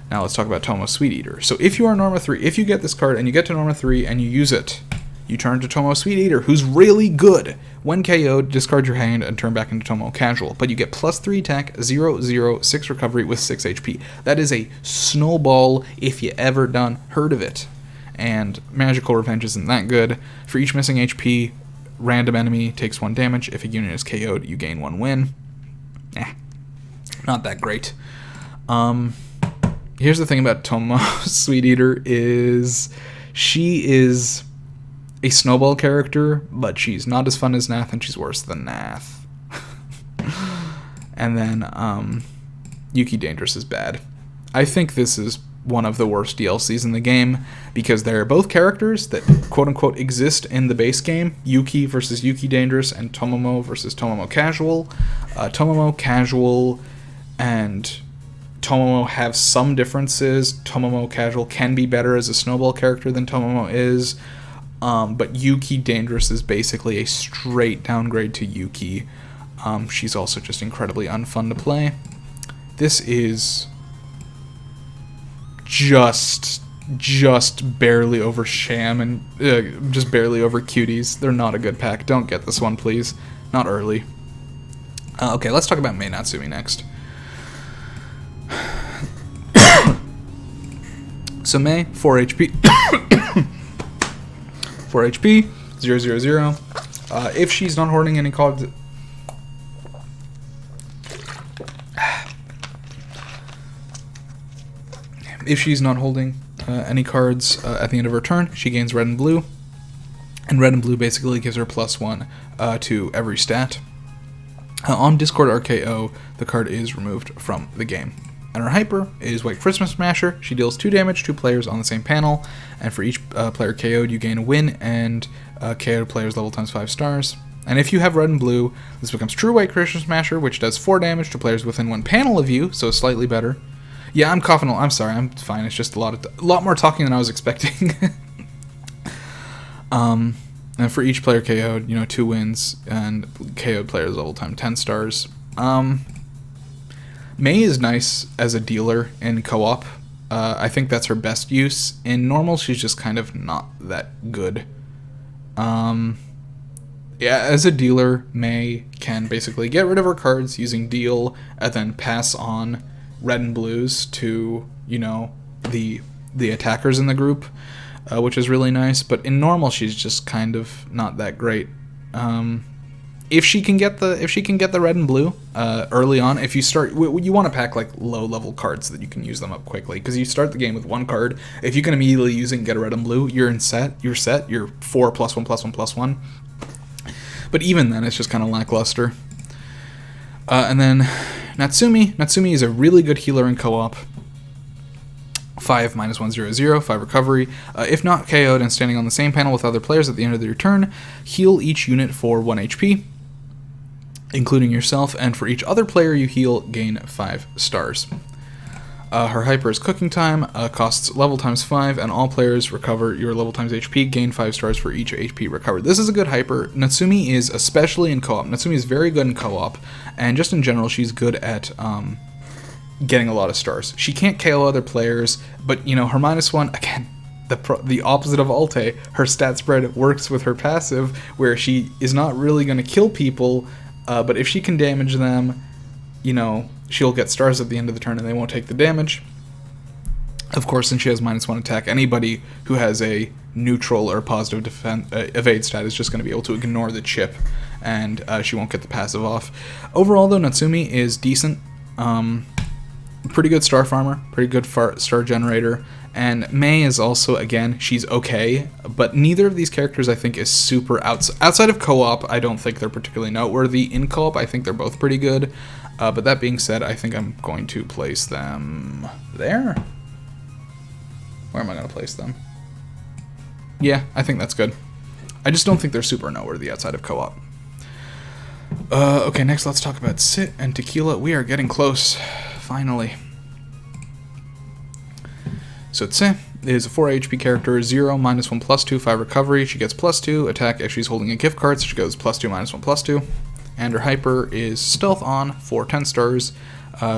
Now let's talk about Tomo Sweet Eater. So if you are Norma 3, if you get this card and you get to Norma 3 and you use it, you turn to Tomo Sweet Eater, who's really good. When KO'd, discard your hand and turn back into Tomo Casual. But you get +3 attack, 0/0, 6 recovery with 6 HP. That is a snowball if you ever heard of it. And Magical Revenge isn't that good. For each missing HP, random enemy takes 1 damage. If a unit is KO'd, you gain 1 win. Not that great. Here's the thing about Tomo Sweet Eater is She is a snowball character, but she's not as fun as Nath, and she's worse than Nath. And then Yuki Dangerous is bad. I think this is one of the worst DLCs in the game, because they're both characters that quote-unquote exist in the base game. Yuki versus Yuki Dangerous, and Tomomo versus Tomomo Casual. Tomomo Casual and Tomomo have some differences. Tomomo Casual can be better as a snowball character than Tomomo is, but Yuki Dangerous is basically a straight downgrade to Yuki. She's also just incredibly unfun to play. This is just barely over Sham and just barely over Cuties. They're not a good pack. Don't get this one, please. Not early. Okay, let's talk about Mei Natsumi next. So Mei, 4 HP. 4 HP, 000. If she's not hoarding any cards... If she's not holding any cards at the end of her turn, she gains red and blue. And red and blue basically gives her +1 to every stat. On Discord RKO, the card is removed from the game. And her hyper is White Christmas Smasher. She deals 2 damage to players on the same panel. And for each player KO'd, you gain a win, and KO'd players level times 5 stars. And if you have red and blue, this becomes True White Christmas Smasher, which does 4 damage to players within 1 panel of you, so slightly better. Yeah, I'm coughing. I'm sorry. I'm fine. It's just a lot more talking than I was expecting. And for each player KO'd, 2 wins, and KO'd players level time 10 stars. Mei is nice as a dealer in co-op. I think that's her best use. In normal, she's just kind of not that good. Yeah, as a dealer, Mei can basically get rid of her cards using deal, and then pass on red and blues to, the attackers in the group, which is really nice. But in normal, she's just kind of not that great. If she can get the red and blue early on, if you start, you want to pack like low level cards so that you can use them up quickly, because you start the game with 1 card. If you can immediately use it and get a red and blue, you're set. You're 4+1+1+1. But even then, it's just kind of lackluster. And then Natsumi is a really good healer in co-op. 5 -100, 5 recovery. If not KO'd and standing on the same panel with other players at the end of your turn, heal each unit for 1 HP, including yourself, and for each other player you heal, gain 5 stars. Her hyper is Cooking Time, costs level times 5, and all players recover your level times HP, gain 5 stars for each HP recovered. This is a good hyper. Natsumi is, especially in co-op, Natsumi is very good in co-op, and just in general, she's good at getting a lot of stars. She can't KO other players, but, her -1, again, the opposite of Ulta, her stat spread works with her passive, where she is not really going to kill people, but if she can damage them, she'll get stars at the end of the turn and they won't take the damage. Of course, since she has -1 attack, anybody who has a neutral or positive evade stat is just going to be able to ignore the chip, and she won't get the passive off. Overall, though, Natsumi is decent. Pretty good star farmer, pretty good star generator. And Mei is also, again, she's okay, but neither of these characters I think is super outside of co-op. I don't think they're particularly noteworthy. In co-op, I think they're both pretty good. But that being said, I think I'm going to place them there. Where am I going to place them? Yeah, I think that's good. I just don't think they're super noteworthy outside of co-op. Okay, next let's talk about Sit and Tequila. We are getting close, finally. So Tse is a 4 HP character, 0, -1+2, 5 recovery. She gets +2 attack if she's holding a gift card, so she goes +2, -1+2. And her hyper is Stealth On for 10 stars.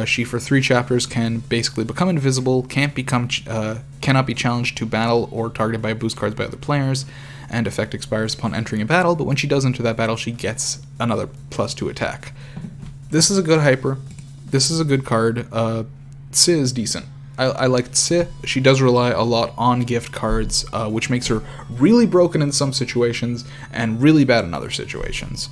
She, for 3 chapters, can basically become invisible, cannot be challenged to battle or targeted by boost cards by other players, and effect expires upon entering a battle, but when she does enter that battle, she gets another +2 attack. This is a good hyper. This is a good card. Tse is decent. I like Tse. She does rely a lot on gift cards, which makes her really broken in some situations and really bad in other situations.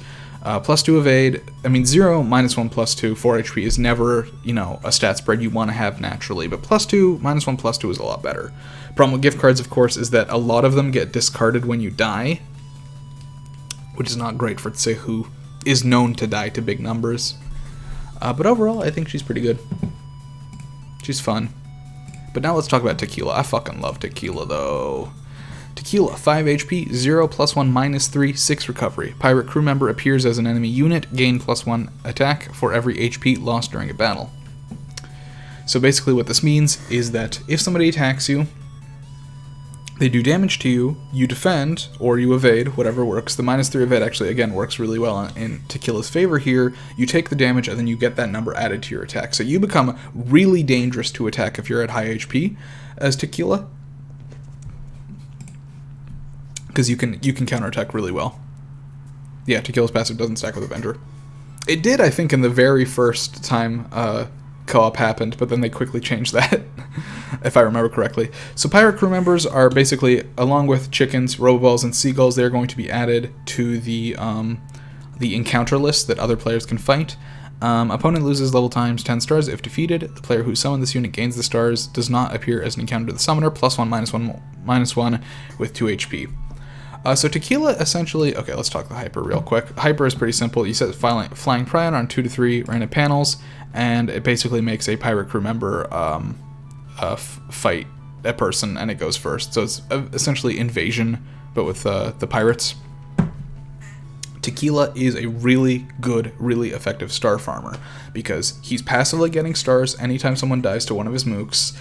+2 evade. I mean, 0, -1, +2, 4 HP is never, you know, a stat spread you want to have naturally, but +2, -1, +2 is a lot better. Problem with gift cards, of course, is that a lot of them get discarded when you die, which is not great for Tse, who is known to die to big numbers. But overall, I think she's pretty good. She's fun. But now let's talk about Tequila. I fucking love Tequila, though. Tequila, 5 HP, 0, +1, -3, 6 recovery. Pirate crew member appears as an enemy unit, gain +1 attack for every HP lost during a battle. So basically what this means is that if somebody attacks you, they do damage to you, you defend, or you evade, whatever works. The -3 evade actually, again, works really well in Tequila's favor here. You take the damage, and then you get that number added to your attack. So you become really dangerous to attack if you're at high HP as Tequila, because you can counterattack really well. Yeah, Tequila's passive doesn't stack with Avenger. It did, I think, in the very first time co-op happened, but then they quickly changed that, if I remember correctly. So pirate crew members are basically, along with chickens, roboballs, and seagulls, they're going to be added to the encounter list that other players can fight. Opponent loses level times 10 stars if defeated. The player who summoned this unit gains the stars, does not appear as an encounter to the summoner, +1, -1 with 2 HP. So Tequila essentially, okay, let's talk the Hyper real quick. Hyper is pretty simple. You set Flying Prion on 2 to 3 random panels, and it basically makes a pirate crew member fight a person, and it goes first. So it's essentially invasion, but with the pirates. Tequila is a really good, really effective star farmer, because he's passively getting stars anytime someone dies to one of his mooks.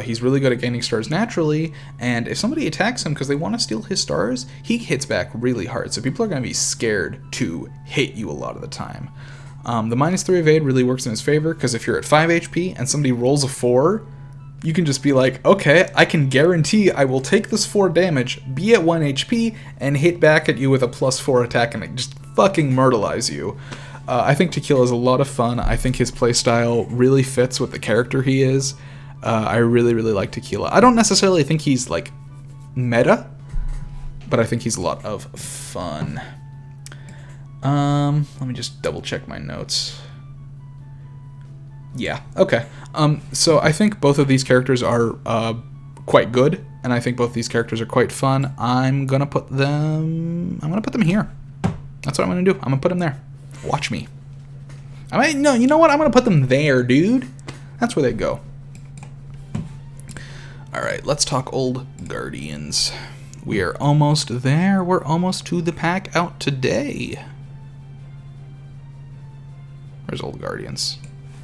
He's really good at gaining stars naturally, and if somebody attacks him because they want to steal his stars, he hits back really hard, so people are going to be scared to hit you a lot of the time. The -3 evade really works in his favor, because if you're at 5 HP and somebody rolls a 4, you can just be like, okay, I can guarantee I will take this 4 damage, be at 1 HP, and hit back at you with a +4 attack, and it just fucking myrtleize you. I think Tequila is a lot of fun. I think his playstyle really fits with the character he is. I really, really like Tequila. I don't necessarily think he's, like, meta, but I think he's a lot of fun. Let me just double check my notes. Yeah, okay. So I think both of these characters are quite good, and I think both of these characters are quite fun. I'm gonna put them here. That's what I'm gonna do. I'm gonna put them there. Watch me. No, you know what? I'm gonna put them there, dude. That's where they go. Alright, let's talk Old Guardians. We are almost there. We're almost to the pack out today. Where's Old Guardians?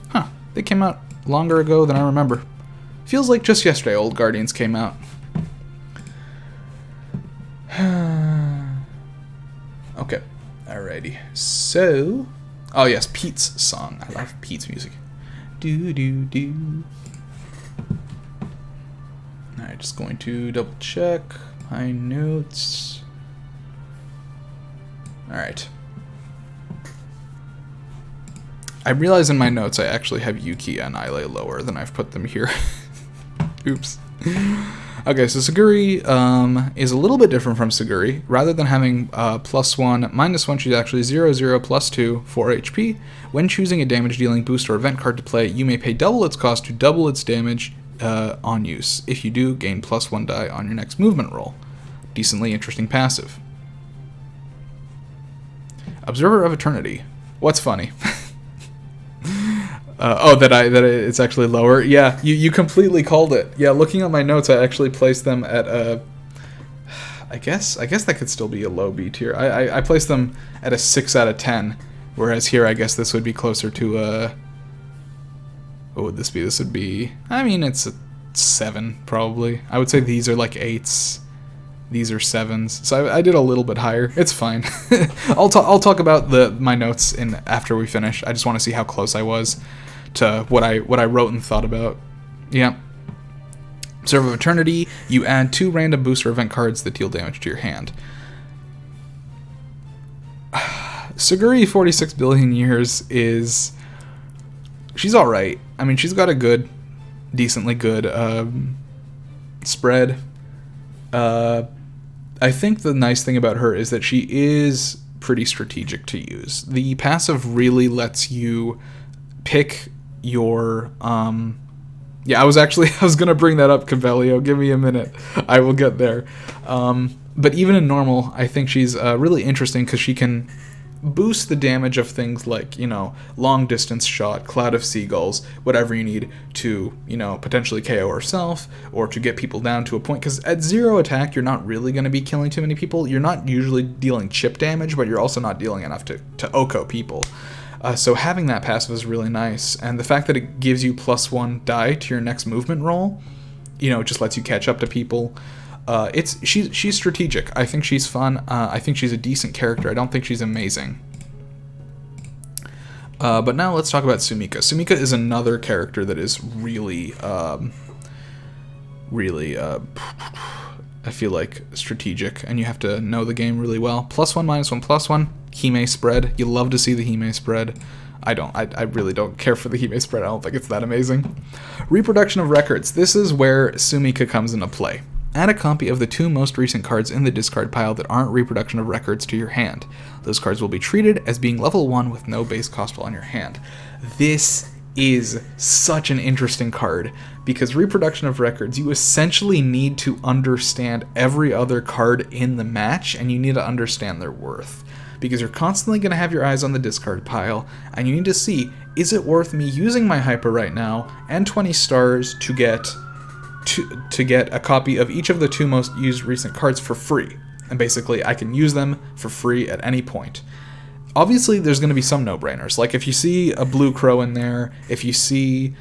Huh, they came out longer ago than I remember. Feels like just yesterday Old Guardians came out. Okay, alrighty. So, oh yes, Pete's song. I love Pete's music. Do do do. Alright, just going to double check my notes. Alright. I realize in my notes I actually have Yuki and Ilay lower than I've put them here. Oops. Okay, so Siguri is a little bit different from Siguri. Rather than having +1, -1, she's actually 0, 0, +2, 4 HP. When choosing a damage-dealing boost or event card to play, you may pay double its cost to double its damage on use. If you do, gain +1 die on your next movement roll. Decently interesting passive. Observer of Eternity. What's funny? It's actually lower. Yeah, you completely called it. Yeah, looking at my notes, I actually placed them at a. I guess that could still be a low B tier. I placed them at a 6 out of 10, whereas here I guess this would be closer to a. What would this be? This would be. I mean, it's a 7 probably. I would say these are like 8s. These are 7s, so I did a little bit higher. It's fine. I'll talk about my notes after we finish. I just want to see how close I was to what I wrote and thought about. Yeah. Observer of Eternity. You add 2 random booster event cards that deal damage to your hand. Siguri 46 billion years is. She's all right. I mean, she's got a good, decently good spread. I think the nice thing about her is that she is pretty strategic to use. The passive really lets you pick your yeah, I was gonna bring that up, Cabello. Give me a minute. I will get there. But even in normal, I think she's really interesting because she can boost the damage of things like, you know, long distance shot, cloud of seagulls, whatever you need to, you know, potentially KO herself or to get people down to a point. Because at 0 attack, you're not really going to be killing too many people. You're not usually dealing chip damage, but you're also not dealing enough to OHKO people. So having that passive is really nice. And the fact that it gives you +1 die to your next movement roll, you know, it just lets you catch up to people. She's strategic. I think she's fun. I think she's a decent character. I don't think she's amazing. But now let's talk about Sumika. Sumika is another character that is really, I feel like strategic, and you have to know the game really well. +1, -1, +1. Hime spread. You love to see the Hime spread. I really don't care for the Hime spread. I don't think it's that amazing. Reproduction of records. This is where Sumika comes into play. Add a copy of the 2 most recent cards in the discard pile that aren't reproduction of records to your hand. Those cards will be treated as being level 1 with no base cost while in your hand. This is such an interesting card, because reproduction of records, you essentially need to understand every other card in the match, and you need to understand their worth. Because you're constantly going to have your eyes on the discard pile, and you need to see, is it worth me using my hyper right now and 20 stars to get a copy of each of the 2 most used recent cards for free. And basically, I can use them for free at any point. Obviously, there's going to be some no-brainers. Like, if you see a blue crow in there, if you see,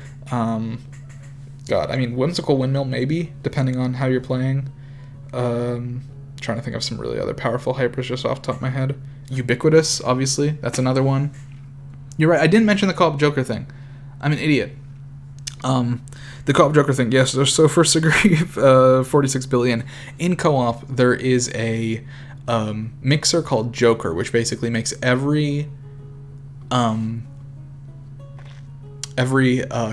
Whimsical Windmill, maybe, depending on how you're playing. Trying to think of some really other powerful hypers just off the top of my head. Ubiquitous, obviously, that's another one. You're right, I didn't mention the co-op Joker thing. I'm an idiot. The co-op Joker thing, yes. So for Siguri 46 billion, in co-op, there is a mixer called Joker, which basically makes every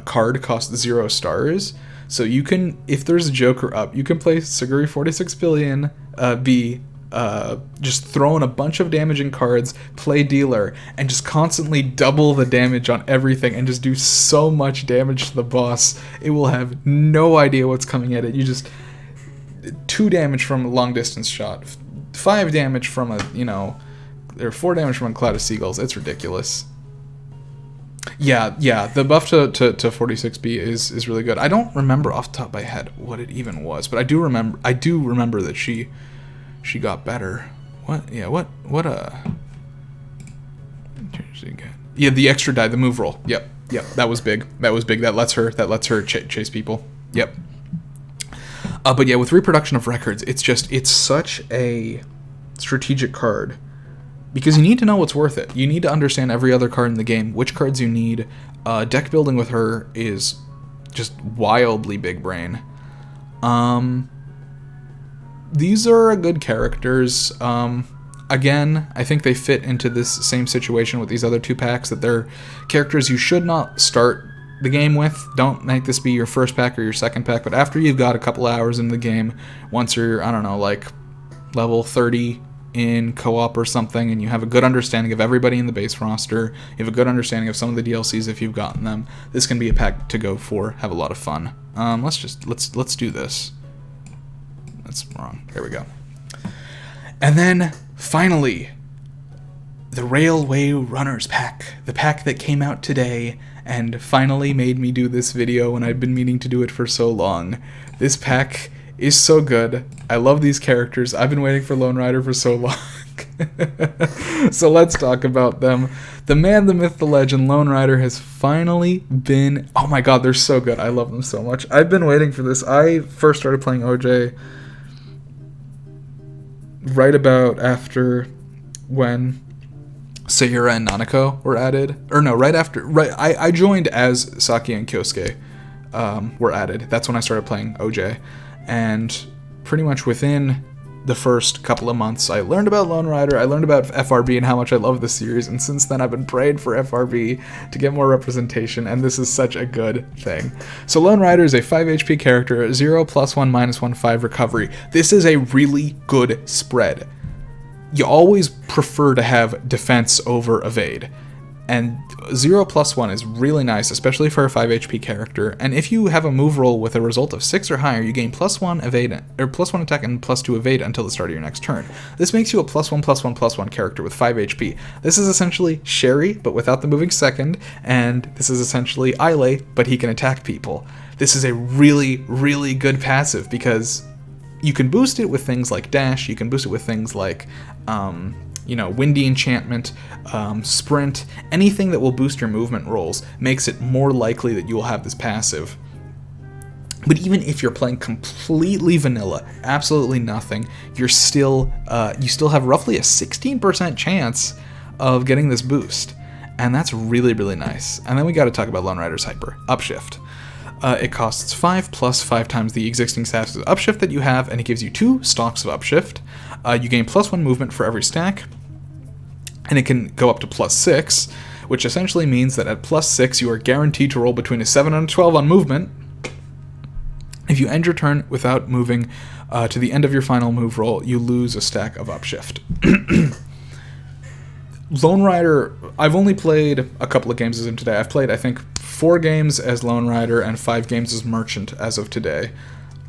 card cost 0 stars. So you can, if there's a Joker up, you can play Siguri 46 billion just throw in a bunch of damaging cards, play dealer, and just constantly double the damage on everything and just do so much damage to the boss. It will have no idea what's coming at it. You just 2 damage from a long distance shot, 5 damage from a, or 4 damage from a cloud of seagulls. It's ridiculous. Yeah, the buff to 46B is really good. I don't remember off the top of my head what it even was, but I do remember that she got better. What? Yeah, what yeah, the extra die, the move roll. Yep, that was big. That lets her chase people. Yep. But yeah, with reproduction of records, it's such a strategic card. Because you need to know what's worth it. You need to understand every other card in the game, which cards you need. Deck building with her is just wildly big brain. These are good characters. Again, I think they fit into this same situation with these other 2 packs, that they're characters you should not start the game with. Don't make this be your first pack or your second pack, but after you've got a couple hours in the game, once you're, I don't know, like level 30 in co-op or something, and you have a good understanding of everybody in the base roster, you have a good understanding of some of the DLCs if you've gotten them, this can be a pack to go for. Have a lot of fun. Let's do this. That's wrong. There we go. And then finally, the Railway Runners pack, the pack that came out today and finally made me do this video when I've been meaning to do it for so long. This pack is so good. I love these characters. I've been waiting for Lone Rider for so long. So let's talk about them. The man, the myth, the legend, Lone Rider has finally been... Oh my god, they're so good. I love them so much. I've been waiting for this. I first started playing OJ right about after when Sayura and Nanako were added. Or no, right after... I joined as Saki and Kyosuke were added. That's when I started playing OJ. And pretty much within the first couple of months, I learned about Lone Rider, I learned about FRB and how much I love this series, and since then I've been praying for FRB to get more representation, and this is such a good thing. So Lone Rider is a 5 HP character, 0 +1 -1 5 recovery. This is a really good spread. you always prefer to have defense over evade. And 0+1 is really nice, especially for a 5 HP character. And if you have a move roll with a result of 6 or higher, you gain +1 evade, or +1 attack and +2 evade until the start of your next turn. This makes you a +1/+1/+1 character with 5 HP. This is essentially Sherry, but without the moving second, and this is essentially Ilay, but he can attack people. This is a really, really good passive because you can boost it with things like dash, you can boost it with things like, Windy Enchantment, Sprint, anything that will boost your movement rolls makes it more likely that you will have this passive. But even if you're playing completely vanilla, absolutely nothing, you still have roughly a 16% chance of getting this boost. And that's really, really nice. And then we got to talk about Lone Rider's Hyper, Upshift. It costs 5 plus 5 times the existing stats of Upshift that you have, and it gives you 2 stocks of Upshift. You gain +1 movement for every stack, and it can go up to +6, which essentially means that at +6 you are guaranteed to roll between a 7 and a 12 on movement. If you end your turn without moving to the end of your final move roll, you lose a stack of Upshift. Lone Rider, I've only played a couple of games as of today. I've played, I think, 4 games as Lone Rider and 5 games as Merchant as of today.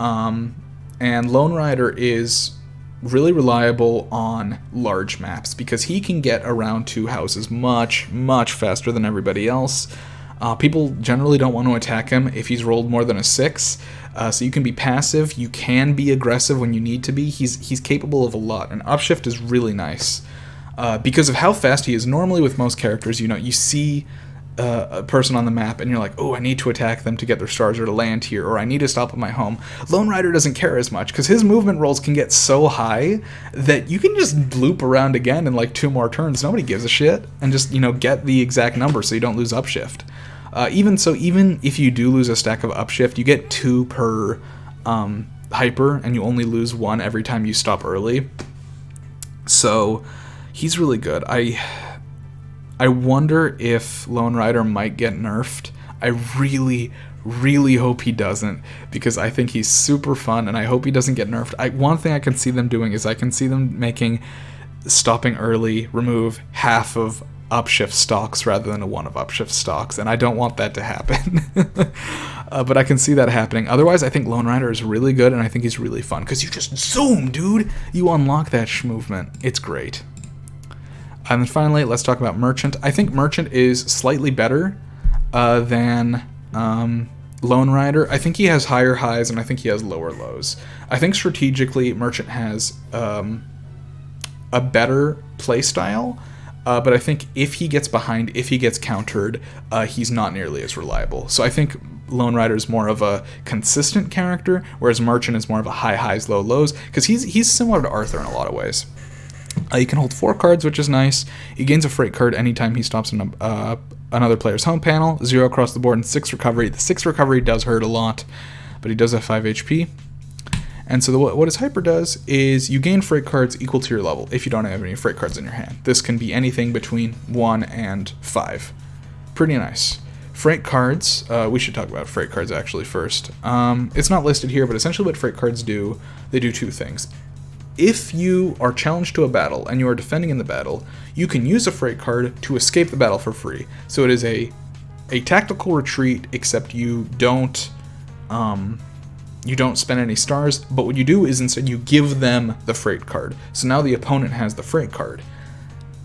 And Lone Rider is really reliable on large maps because he can get around 2 houses much, much faster than everybody else. People generally don't want to attack him if he's rolled more than a 6. So you can be passive, you can be aggressive when you need to be. He's capable of a lot, and Upshift is really nice. Because of how fast he is. Normally with most characters, you see a person on the map and you're like, oh, I need to attack them to get their stars or to land here, or I need to stop at my home. Lone Rider doesn't care as much because his movement rolls can get so high that you can just loop around again in like 2 more turns. Nobody gives a shit, and just get the exact number so you don't lose Upshift. Even if you do lose a stack of Upshift, you get 2 per hyper, and you only lose 1 every time you stop early. So he's really good. I wonder if Lone Rider might get nerfed. I really, really hope he doesn't, because I think he's super fun, and I hope he doesn't get nerfed. One thing I can see them doing is I can see them making stopping early remove half of Upshift stocks rather than a 1 of Upshift stocks, and I don't want that to happen. But I can see that happening. Otherwise, I think Lone Rider is really good, and I think he's really fun, because you just zoom, dude! You unlock that movement. It's great. And then finally, let's talk about Merchant. I think Merchant is slightly better than Lone Rider. I think he has higher highs, and I think he has lower lows. I think strategically, Merchant has a better playstyle, but I think if he gets behind, if he gets countered, he's not nearly as reliable. So I think Lone Rider is more of a consistent character, whereas Merchant is more of a high highs, low lows, because he's similar to Arthur in a lot of ways. You can hold 4 cards, which is nice. He gains a freight card anytime he stops in another player's home panel. 0 across the board and 6 recovery. The 6 recovery does hurt a lot, but he does have 5 HP. And so what his hyper does is you gain freight cards equal to your level if you don't have any freight cards in your hand. This can be anything between 1 and 5. Pretty nice. Freight cards, we should talk about freight cards actually first. It's not listed here, but essentially what freight cards do, they do 2 things. If you are challenged to a battle and you are defending in the battle, you can use a freight card to escape the battle for free. So it is a tactical retreat, except you don't spend any stars, but what you do is instead you give them the freight card. So now the opponent has the freight card.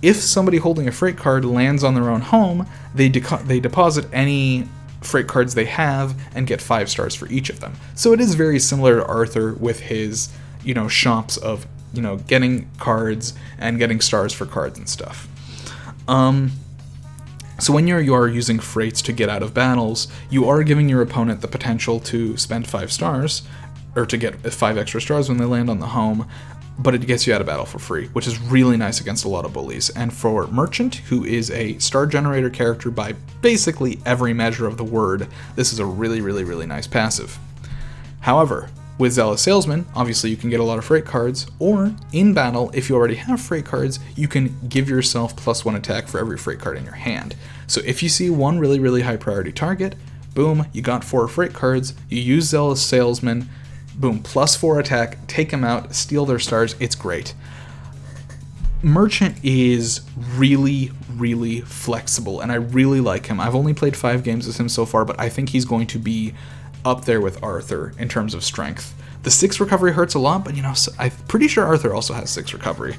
If somebody holding a freight card lands on their own home, they deposit any freight cards they have and get 5 stars for each of them. So it is very similar to Arthur with his shops of, getting cards and getting stars for cards and stuff. So when you are using freights to get out of battles, you are giving your opponent the potential to spend 5 stars, or to get 5 extra stars when they land on the home, but it gets you out of battle for free, which is really nice against a lot of bullies. And for Merchant, who is a star generator character by basically every measure of the word, this is a really, really, really nice passive. However, with Zealous Salesman, obviously you can get a lot of freight cards, or in battle, if you already have freight cards, you can give yourself +1 attack for every freight card in your hand. So if you see one really, really high priority target, boom, you got 4 freight cards, you use Zealous Salesman, boom, +4 attack, take them out, steal their stars, it's great. Merchant is really, really flexible, and I really like him. I've only played 5 games with him so far, but I think he's going to be up there with Arthur in terms of strength. The 6 recovery hurts a lot, but I'm pretty sure Arthur also has 6 recovery.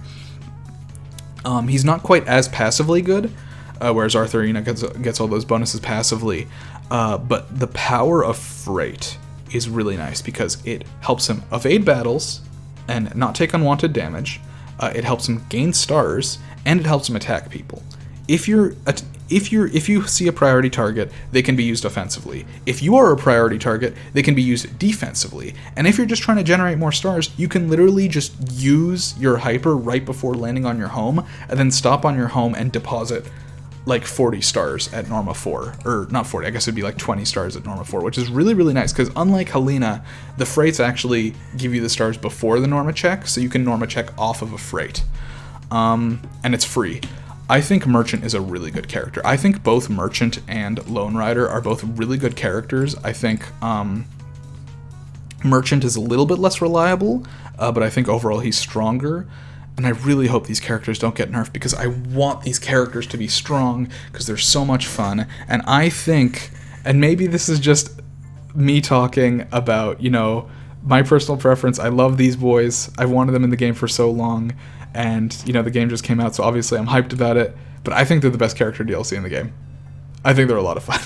He's not quite as passively good, whereas Arthur, gets all those bonuses passively. But the power of Freight is really nice because it helps him evade battles and not take unwanted damage. It helps him gain stars, and it helps him attack people. If you see a priority target, they can be used offensively. If you are a priority target, they can be used defensively. And if you're just trying to generate more stars, you can literally just use your hyper right before landing on your home, and then stop on your home and deposit like 40 stars at Norma 4. Or not 40, I guess it'd be like 20 stars at Norma 4, which is really, really nice, because unlike Helena, the Freights actually give you the stars before the Norma check, so you can Norma check off of a Freight. And it's free. I think Merchant is a really good character. I think both Merchant and Lone Rider are both really good characters. I think Merchant is a little bit less reliable, but I think overall he's stronger. And I really hope these characters don't get nerfed, because I want these characters to be strong, because they're so much fun. And I think, and maybe this is just me talking about, my personal preference, I love these boys. I've wanted them in the game for so long, and, the game just came out, so obviously I'm hyped about it. But I think they're the best character DLC in the game. I think they're a lot of fun.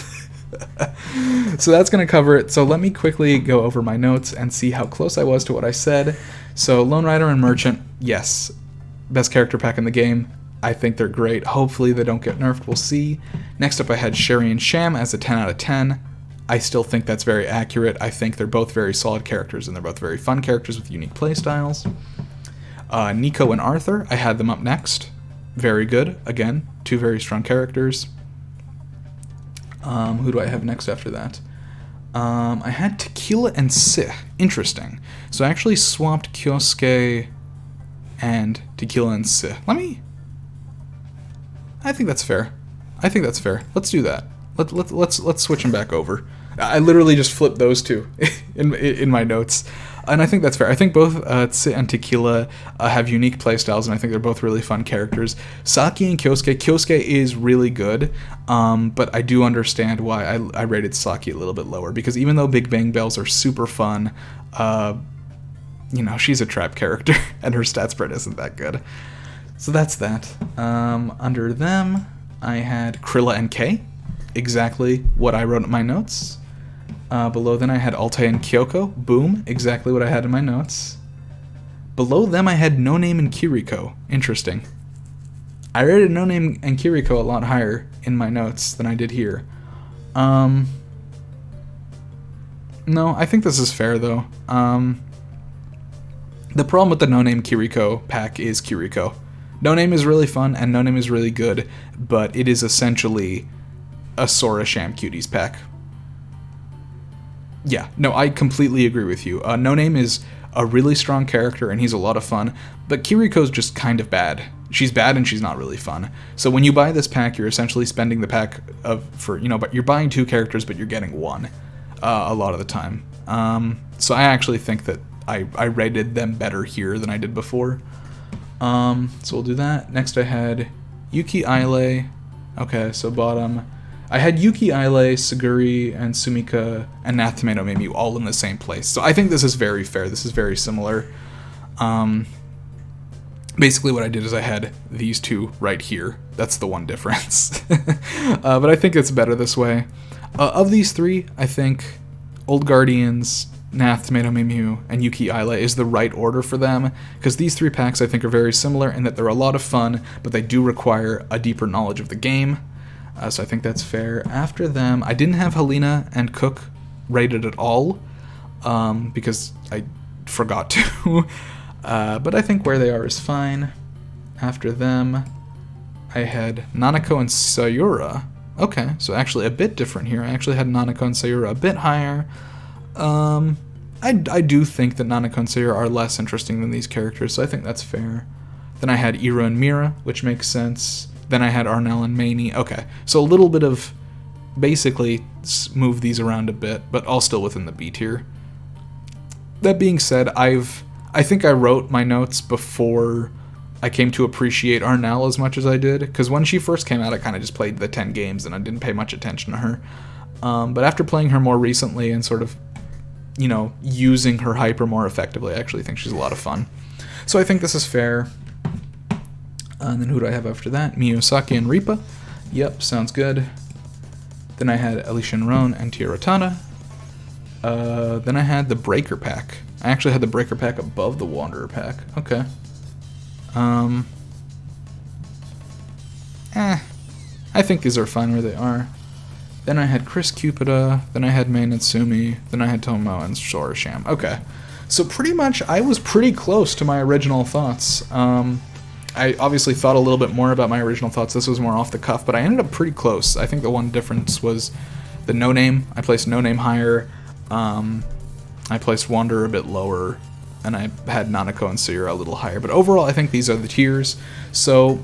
So that's going to cover it. So let me quickly go over my notes and see how close I was to what I said. So Lone Rider and Merchant, yes, best character pack in the game. I think they're great. Hopefully they don't get nerfed. We'll see. Next up I had Sherry and Sham as a 10 out of 10. I still think that's very accurate. I think they're both very solid characters, and they're both very fun characters with unique playstyles. Nico and Arthur, I had them up next. Very good. Again, 2 very strong characters. Who do I have next after that? I had Tequila and Sih. Interesting. So I actually swapped Kyosuke and Tequila and Sih. I think that's fair. Let's do that. Let's switch them back over. I literally just flipped those 2 in my notes. And I think that's fair. I think both Sih and Tequila have unique playstyles, and I think they're both really fun characters. Saki and Kyosuke is really good, but I do understand why I rated Saki a little bit lower, because even though Big Bang Bells are super fun, she's a trap character, and her stat spread isn't that good. So that's that. Under them, I had Krilla and Kay, exactly what I wrote in my notes. Below then I had Altair and Kyoko. Boom, exactly what I had in my notes. Below them I had No Name and Kiriko. Interesting. I rated No Name and Kiriko a lot higher in my notes than I did here. No, I think this is fair though. The problem with the No Name Kiriko pack is Kiriko. No Name is really fun and No Name is really good, but it is essentially a Sora Sham Cuties pack. Yeah, no, I completely agree with you. No Name is a really strong character, and he's a lot of fun, but Kiriko's just kind of bad. She's bad, and she's not really fun. So when you buy this pack, you're essentially spending the pack but you're buying 2 characters, but you're getting 1 a lot of the time. So I actually think that I rated them better here than I did before. So we'll do that. Next I had Yuki, Ilay. Okay, so bottom. I had Yuki, Ilay, Siguri, and Sumika, and Nath Tomato Mimi all in the same place. So I think this is very fair. This is very similar. Basically what I did is I had these 2 right here. That's the one difference. But I think it's better this way. Of these 3, I think Old Guardians, Nath, Tomato Mimi, and Yuki, Ilay is the right order for them, because these 3 packs I think are very similar in that they're a lot of fun, but they do require a deeper knowledge of the game. So I think that's fair. After them, I didn't have Helena and Cook rated at all, because I forgot to. But I think where they are is fine. After them, I had Nanako and Sayura. Okay, so actually a bit different here. I actually had Nanako and Sayura a bit higher. I do think that Nanako and Sayura are less interesting than these characters, so I think that's fair. Then I had Iru and Mira, which makes sense. Then I had Arnell and Maney. Okay, so a little bit of basically move these around a bit, but all still within the B tier. That being said, I think I wrote my notes before I came to appreciate Arnell as much as I did, because when she first came out, I kind of just played the 10 games and I didn't pay much attention to her. But after playing her more recently and sort of, you know, using her hyper more effectively, I actually think she's a lot of fun. So I think this is fair. And then who do I have after that? Miyosaki and Ripa. Yep, sounds good. Then I had Alicia and Roan and Tiaratana. Then I had the Breaker Pack. I actually had the Breaker Pack above the Wanderer Pack. Okay. I think these are fine where they are. Then I had Chris Cupida. Then I had Mei Natsumi. Then I had Tomo and Sora Sham. Okay. So pretty much I was pretty close to my original thoughts. I obviously thought a little bit more about my original thoughts. This was more off the cuff, but I ended up pretty close. I think the one difference was the No Name. I placed No Name higher. I placed Wanderer a bit lower, and I had Nanako and Sayura a little higher. But overall, I think these are the tiers. So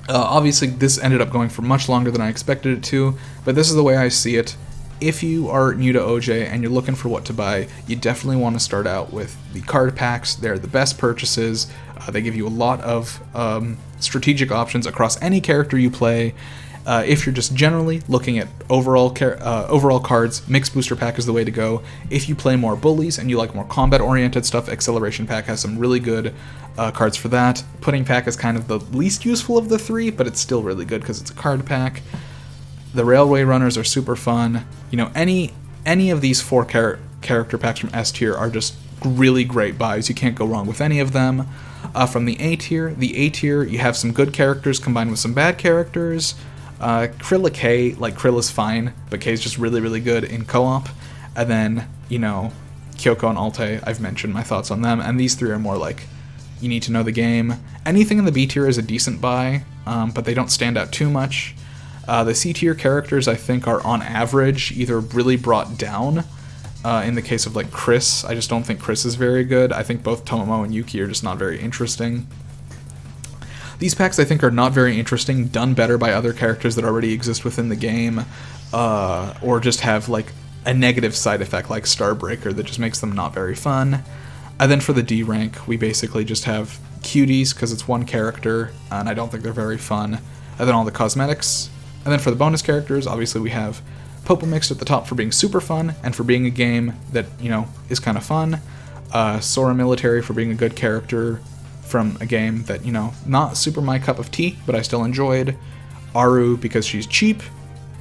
obviously, this ended up going for much longer than I expected it to, but this is the way I see it. If you are new to OJ and you're looking for what to buy, you definitely want to start out with the card packs. They're the best purchases. They give you a lot of strategic options across any character you play. If you're just generally looking at overall cards, Mixed Booster Pack is the way to go. If you play more bullies and you like more combat-oriented stuff, Acceleration Pack has some really good cards for that. Pudding Pack is kind of the least useful of the three, but it's still really good because it's a card pack. The Railway Runners are super fun. You know, any of these four character packs from S tier are just really great buys. You can't go wrong with any of them. From the A tier, you have some good characters combined with some bad characters. Krilla K, like Krilla's fine, but K's just really, really good in co-op. And then, you know, Kyoko and Ulta, I've mentioned my thoughts on them. And these three are more like, you need to know the game. Anything in the B tier is a decent buy, but they don't stand out too much. The C tier characters, I think, are on average either really brought down. In the case of like Chris, I just don't think Chris is very good. I think both Tomomo and Yuki are just not very interesting. These packs, I think, are not very interesting, done better by other characters that already exist within the game, or just have like a negative side effect like Starbreaker that just makes them not very fun. And then for the D rank, we basically just have Cuties, because it's one character, and I don't think they're very fun. And then all the cosmetics. And then for the bonus characters, obviously we have Popo Mixed at the top for being super fun, and for being a game that, you know, is kind of fun. Sora Military for being a good character from a game that, you know, not super my cup of tea, but I still enjoyed. Aru because she's cheap,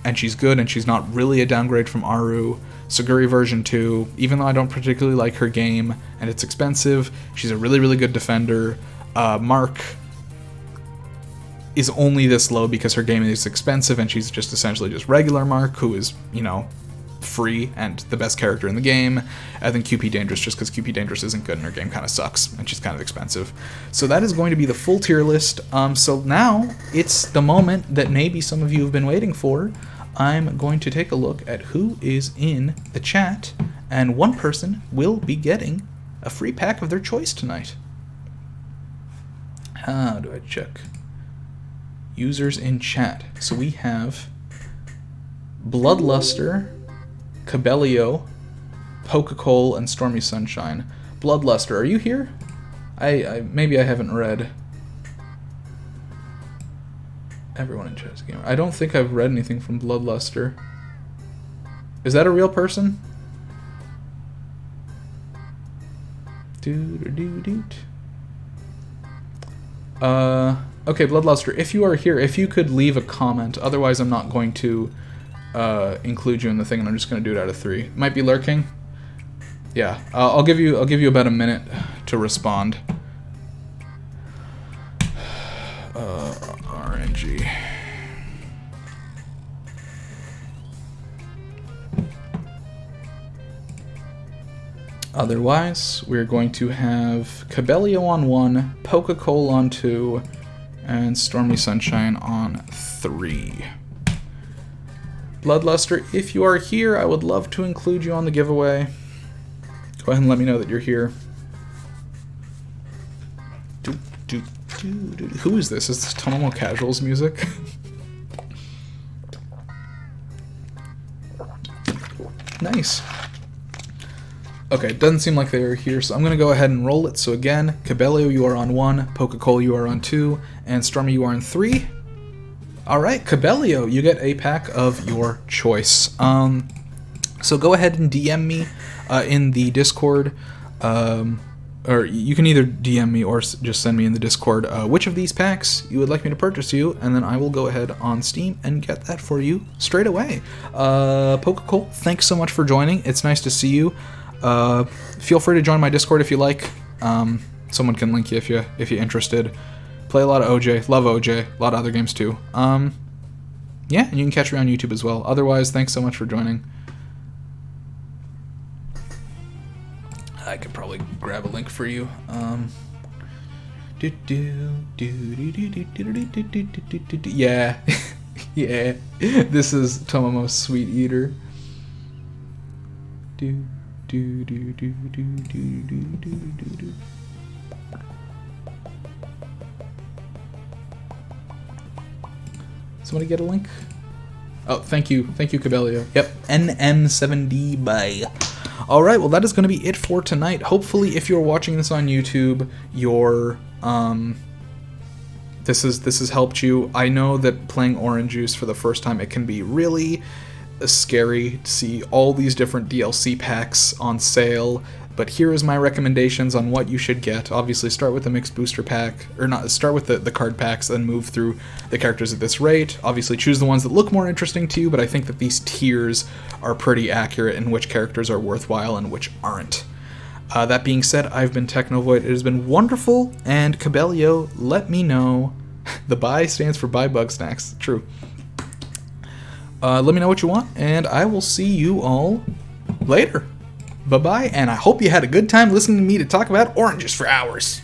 and she's good, and she's not really a downgrade from Aru. Siguri version 2, even though I don't particularly like her game, and it's expensive, she's a really, really good defender. Mark is only this low because her game is expensive, and she's just essentially just regular Mark, who is, you know, free and the best character in the game. I think QP Dangerous just because QP Dangerous isn't good and her game kind of sucks and she's kind of expensive. So that is going to be the full tier list. So now it's the moment that maybe some of you have been waiting for. I'm going to take a look at who is in the chat, and one person will be getting a free pack of their choice tonight. How do I check? Users in chat. So we have Bloodluster, Cabellio, Poke-Cole, and Stormy Sunshine. Bloodluster, are you here? I maybe I haven't read. Everyone in chat is a gamer. I don't think I've read anything from Bloodluster. Is that a real person? Okay, Bloodluster, if you are here, if you could leave a comment. Otherwise, I'm not going to include you in the thing, and I'm just going to do it out of 3. Might be lurking. Yeah, I'll give you about a minute to respond. RNG. Otherwise, we're going to have Cabellio on 1, Poke-Cole on 2, and Stormy Sunshine on 3. Bloodluster, if you are here, I would love to include you on the giveaway. Go ahead and let me know that you're here. Who is this? Is this Tomomo Casuals music? Nice. Okay, it doesn't seem like they're here, so I'm going to go ahead and roll it. So again, Cabello, you are on 1, Poca-Cola, you are on 2, and Stormy, you are on 3. Alright, Cabello, you get a pack of your choice. So go ahead and DM me in the Discord, or you can either DM me or just send me in the Discord which of these packs you would like me to purchase you, and then I will go ahead on Steam and get that for you straight away. Poca-Cola, thanks so much for joining. It's nice to see you. Feel free to join my Discord if you like. Someone can link you if you're interested. Play a lot of OJ, love OJ, a lot of other games too. Yeah, and you can catch me on YouTube as well. Otherwise, thanks so much for joining. I could probably grab a link for you. Yeah, yeah. This is Tomomo's Sweet Eater. Somebody get a link? Oh, thank you, Cabello. Yep, NM7D, bye. Alright, well that is going to be it for tonight. Hopefully, if you're watching this on YouTube, this has helped you. I know that playing Orange Juice for the first time, it can be really scary to see all these different DLC packs on sale, but here is my recommendations on what you should get. Obviously, start with the mixed booster pack, or not, start with the card packs, then move through the characters at this rate. Obviously, choose the ones that look more interesting to you, but I think that these tiers are pretty accurate in which characters are worthwhile and which aren't. That being said, I've been Technovoid. It has been wonderful, and Cabello, let me know. The buy stands for buy bug snacks. True. Let me know what you want, and I will see you all later. Bye-bye, and I hope you had a good time listening to me to talk about oranges for hours.